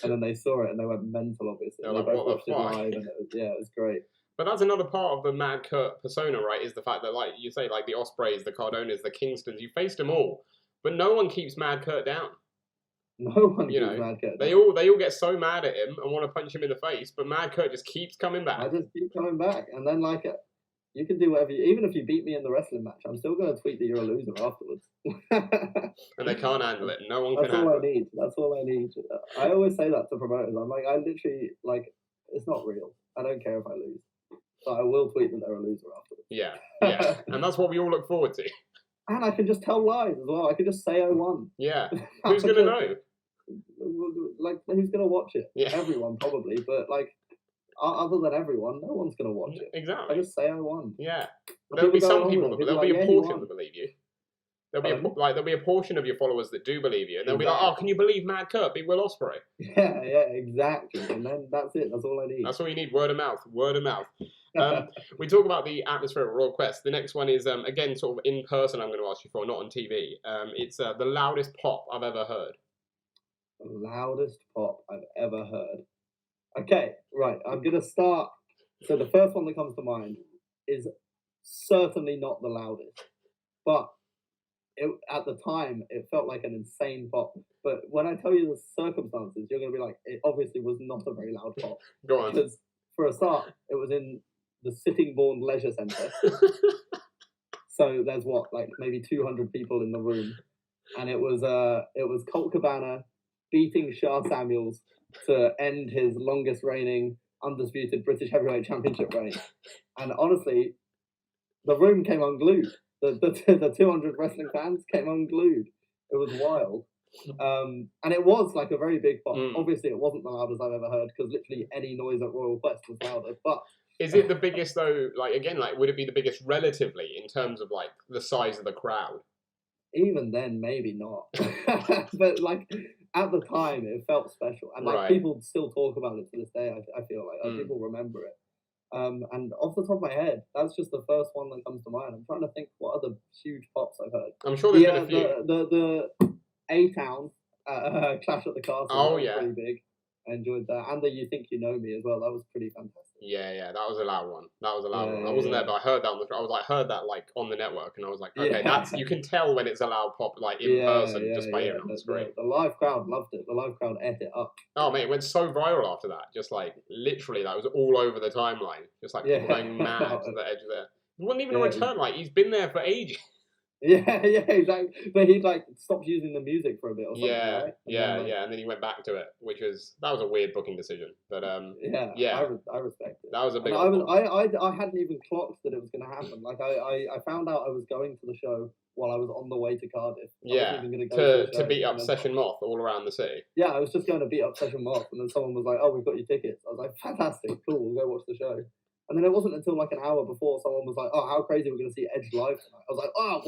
And then they saw it and they went mental, obviously. They're they like, both what watched the it fuck? live and it was great. But that's another part of the Mad Kurt persona, right? Is the fact that, like you say, like the Ospreys, the Cardonas, the Kingstons, you faced them all, but no one keeps Mad Kurt down. No one keeps Mad Kurt down. They all get so mad at him and want to punch him in the face, but Mad Kurt just keeps coming back. I just keep coming back, and then like you can do whatever. Even if you beat me in the wrestling match, I'm still going to tweet that you're a loser afterwards. And they can't handle it. No one can handle it. That's all I need. I always say that to promoters. I'm like, I literally like, it's not real. I don't care if I lose, but I will tweet that they're a loser afterwards. Yeah, and that's what we all look forward to. And I can just tell lies as well. I can just say I won. Yeah, who's gonna know? Like, who's gonna watch it? Yeah, everyone probably, but like. Other than everyone, no one's going to watch it. Exactly. I just say I won. Yeah. There'll be some people, but there'll be a portion that believe you. there'll be a portion of your followers that do believe you, and they'll be like, "Oh, can you believe Mad Kurt beat Will Ospreay?" Yeah, exactly. And then that's it. That's all I need. That's all you need. Word of mouth. Word of mouth. We talk about the atmosphere of Royal Quest. The next one is again sort of in person. I'm going to ask you for, not on TV. It's the loudest pop I've ever heard. The loudest pop I've ever heard. Okay, right. I'm going to start. So the first one that comes to mind is certainly not the loudest, but at the time it felt like an insane pop. But when I tell you the circumstances, you're going to be like, it obviously was not a very loud pop. Go on. Because for a start, it was in the Sittingbourne Leisure Centre. So there's like maybe 200 people in the room, and it was Colt Cabana beating Shah Samuels to end his longest reigning undisputed British Heavyweight Championship reign. And honestly, the room came unglued. The 200 wrestling fans came unglued. It was wild. And it was like a very big pop. Obviously, it wasn't the loudest I've ever heard, because literally any noise at Royal Quest was louder. But is it the biggest though? Like again, like would it be the biggest relatively in terms of like the size of the crowd? Even then, maybe not. But like at the time, it felt special, and like people still talk about it to this day. I feel like people remember it. And off the top of my head, that's just the first one that comes to mind. I'm trying to think what other huge pops I've heard. I'm sure there's been a few. The A-Town Clash at the Castle. Oh, was pretty big. I enjoyed that, and the You Think You Know Me as well. That was pretty fantastic. Yeah, that was a loud one. I wasn't there, but I heard that heard that like on the network, and I was like, okay, that's you can tell when it's a loud pop like in person just by hearing it. It's great. The live crowd loved it. The live crowd ate it up. Oh mate, it went so viral after that. Just like literally, that was all over the timeline. Just like people going mad to the edge of there. It wasn't even a return. Like he's been there for ages. Yeah, exactly. But he like stopped using the music for a bit or something, right? And then he went back to it, that was a weird booking decision. But I respect it. That was a big. I hadn't even clocked that it was going to happen. Like I found out I was going to the show while I was on the way to Cardiff. To beat up Session Moth all around the city. Yeah, I was just going to beat up Session Moth, and then someone was like, "Oh, we've got your tickets." I was like, "Fantastic, cool, we'll go watch the show." And then it wasn't until like an hour before someone was like, "Oh, how crazy we're going to see Edge live tonight." I was like, "Oh,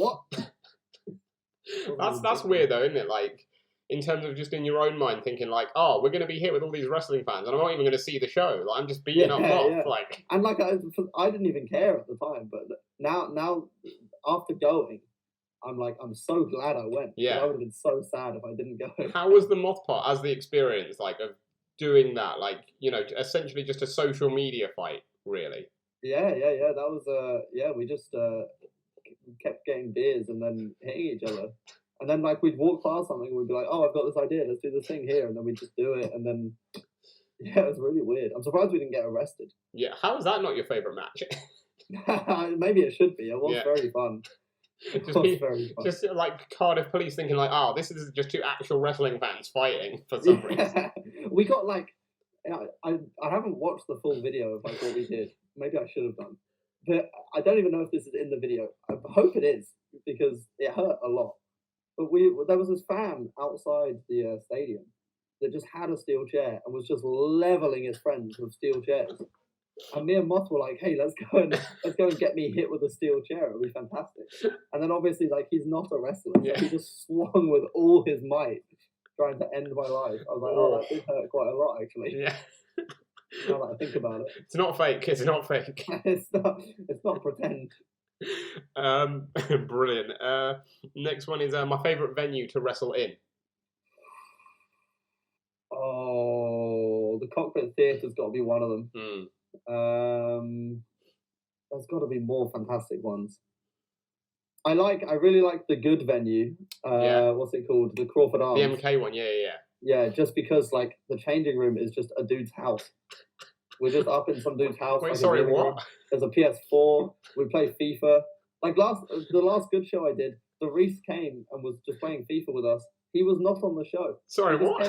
what?" That's weird though, isn't it? Like in terms of just in your own mind thinking like, "Oh, we're going to be here with all these wrestling fans, and I'm not even going to see the show. Like I'm just beating up Moth." Like, and like I didn't even care at the time, but now after going, I'm so glad I went. Yeah, I would have been so sad if I didn't go. How was the Moth part as the experience like of doing that? Like essentially just a social media fight. Really? Yeah. That was we just kept getting beers and then hitting each other, and then like we'd walk past something and we'd be like, "Oh, I've got this idea. Let's do this thing here," and then we'd just do it, and then it was really weird. I'm surprised we didn't get arrested. Yeah, how is that not your favorite match? Maybe it should be. It was very fun. Just like Cardiff police thinking like, "Oh, this is just two actual wrestling fans fighting for some reason." We got like. I haven't watched the full video of like what we did. Maybe I should have done, but I don't even know if this is in the video. I hope it is, because it hurt a lot. But there was this fan outside the stadium that just had a steel chair and was just leveling his friends with steel chairs. And me and Moth were like, "Hey, let's go and get me hit with a steel chair. It'll be fantastic." And then obviously like he's not a wrestler, so he just swung with all his might, trying to end my life. I was like, "Oh, that did hurt quite a lot, actually." Yeah. Now that I think about it, it's not fake. It's not fake. It's not pretend. Brilliant. Next one is my favorite venue to wrestle in. Oh, the Cockpit Theatre's got to be one of them. There's got to be more fantastic ones. I really like the good venue. What's it called? The Crawford Arms. The MK one, yeah. Yeah, just because like the changing room is just a dude's house. We're just up in some dude's house. Wait, sorry, what? Room. There's a PS4. We play FIFA. Like the last good show I did, the Reese came and was just playing FIFA with us. He was not on the show. Sorry, what?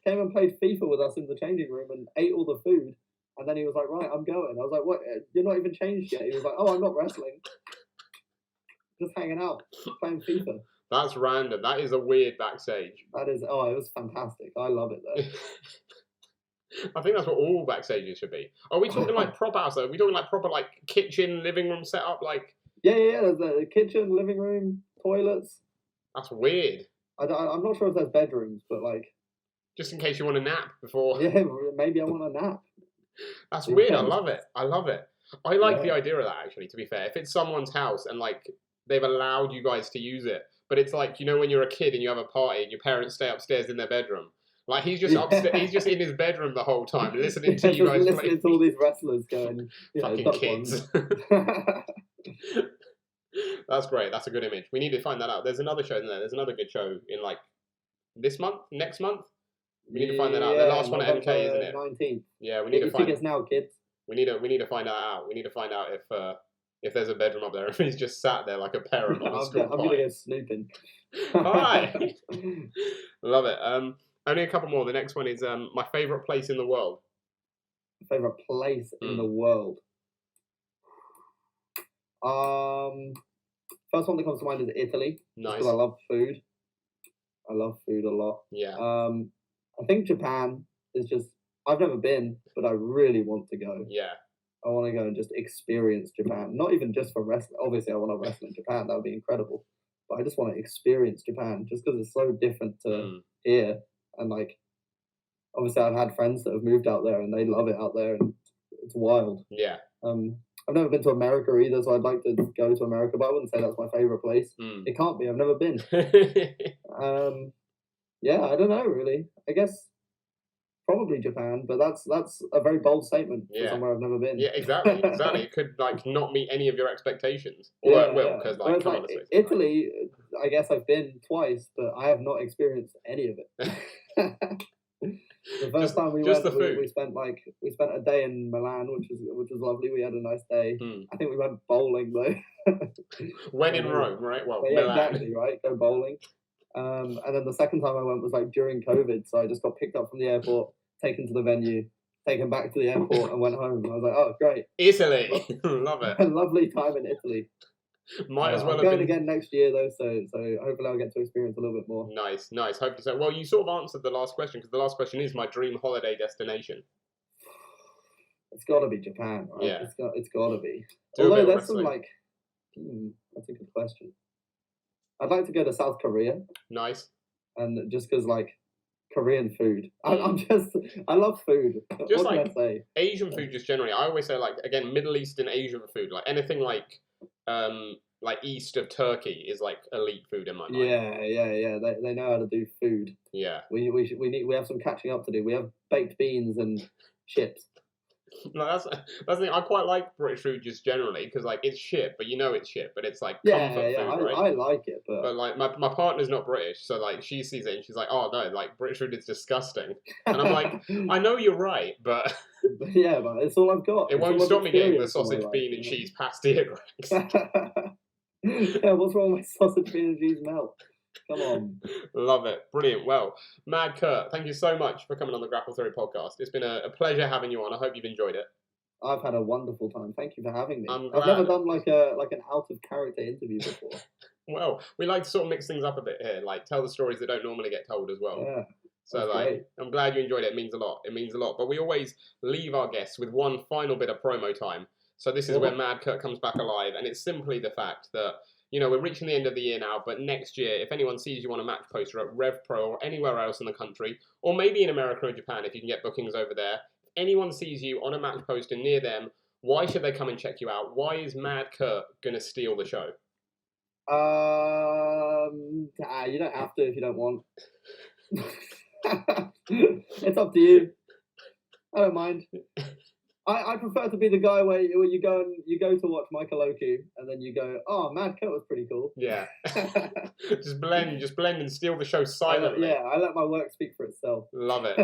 Came and played FIFA with us in the changing room and ate all the food. And then he was like, "Right, I'm going." I was like, "What? You're not even changed yet." He was like, "Oh, I'm not wrestling. Just hanging out, playing FIFA." That's random. That is a weird backstage. That is. Oh, it was fantastic. I love it though. I think that's what all backstages should be. Are we talking like prop house though? Are we talking like proper like kitchen, living room setup? Like yeah. There's a kitchen, living room, toilets. That's weird. I'm not sure if there's bedrooms, but like, just in case you want a nap before. Yeah, maybe I want a nap. That's weird. I love it. I like the idea of that, actually, to be fair. If it's someone's house and like they've allowed you guys to use it, but it's like, you know, when you're a kid and you have a party and your parents stay upstairs in their bedroom. Like he's just upstairs, he's just in his bedroom the whole time, listening to you guys listening to all these wrestlers going, fucking kids. That's great. That's a good image. We need to find that out. There's another show in there. There's another good show in like this month, next month. We need to find that out. The last one at MK, isn't it? 19th. Yeah, we need to find tickets now, kids. We need to find that out. We need to find out if there's a bedroom up there. If he's just sat there like a parent on a school I'm gonna go snooping. Hi. Love it. Only a couple more. The next one is my favourite place in the world. Favourite place in the world. First one that comes to mind is Italy. Nice. Because I love food. I love food a lot. Yeah. I think Japan is just. I've never been, but I really want to go. Yeah. I want to go and just experience Japan. Not even just for wrestling. Obviously, I want to wrestle in Japan. That would be incredible. But I just want to experience Japan just because it's so different to here. And like, obviously, I've had friends that have moved out there and they love it out there, and it's wild. Yeah. I've never been to America either, so I'd like to go to America, but I wouldn't say that's my favorite place. It can't be. I've never been. Yeah, I don't know really. I guess probably Japan, but that's a very bold statement for somewhere I've never been. Yeah, exactly. It could like not meet any of your expectations, although it will, because like, come on, Italy, I guess I've been twice, but I have not experienced any of it. The first time we went, we spent a day in Milan, which was lovely. We had a nice day. I think we went bowling though. When in Rome, right? Well, yeah, Milan. exactly, right. Go bowling. And then the second time I went was like during COVID, so I just got picked up from the airport, taken to the venue, taken back to the airport, and went home. I was like, oh, great. Italy, love it. A lovely time in Italy. Might as well I'm going again next year though, so hopefully I'll get to experience a little bit more. Nice. Hopefully so. Well, you sort of answered the last question, because the last question is my dream holiday destination. It's got to be Japan, right? Yeah. It's got to be. Although there's some like, that's a good question. I'd like to go to South Korea. Nice. And just because like Korean food, I love food. Just what like can I say? Asian food, just generally. I always say like, again, Middle Eastern Asian food, like anything like east of Turkey is like elite food in my mind. Yeah. They know how to do food. Yeah. We have some catching up to do. We have baked beans and chips. No, that's the thing. I quite like British food just generally, because like it's shit, but you know it's shit, but it's like comfort food, right? I like it, but like my partner's not British, so like she sees it and she's like, oh no, like British food is disgusting, and I'm like, I know you're right, but yeah, but it's all I've got. It won't stop me getting the sausage, bean, and cheese pasty at Greg's. Yeah, what's wrong with sausage, bean, and cheese melt? Come on. Love it. Brilliant. Well, Mad Kurt, thank you so much for coming on the Grapple Theory podcast. It's been a pleasure having you on. I hope you've enjoyed it. I've had a wonderful time. Thank you for having me. I'm glad. I've never done like an out of character interview before. Well, we like to sort of mix things up a bit here, like tell the stories that don't normally get told as well. Yeah. So like, great. I'm glad you enjoyed it. It means a lot. It means a lot. But we always leave our guests with one final bit of promo time. So this is where Mad Kurt comes back alive, and it's simply the fact that, you know, we're reaching the end of the year now, but next year, if anyone sees you on a match poster at RevPro or anywhere else in the country, or maybe in America or Japan if you can get bookings over there, if anyone sees you on a match poster near them, why should they come and check you out? Why is Mad Kurt going to steal the show? You don't have to if you don't want. It's up to you. I don't mind. I prefer to be the guy where you go to watch Michael Oku and then you go, oh, Mad Kurt was pretty cool. Yeah. just blend and steal the show silently. I let my work speak for itself. Love it.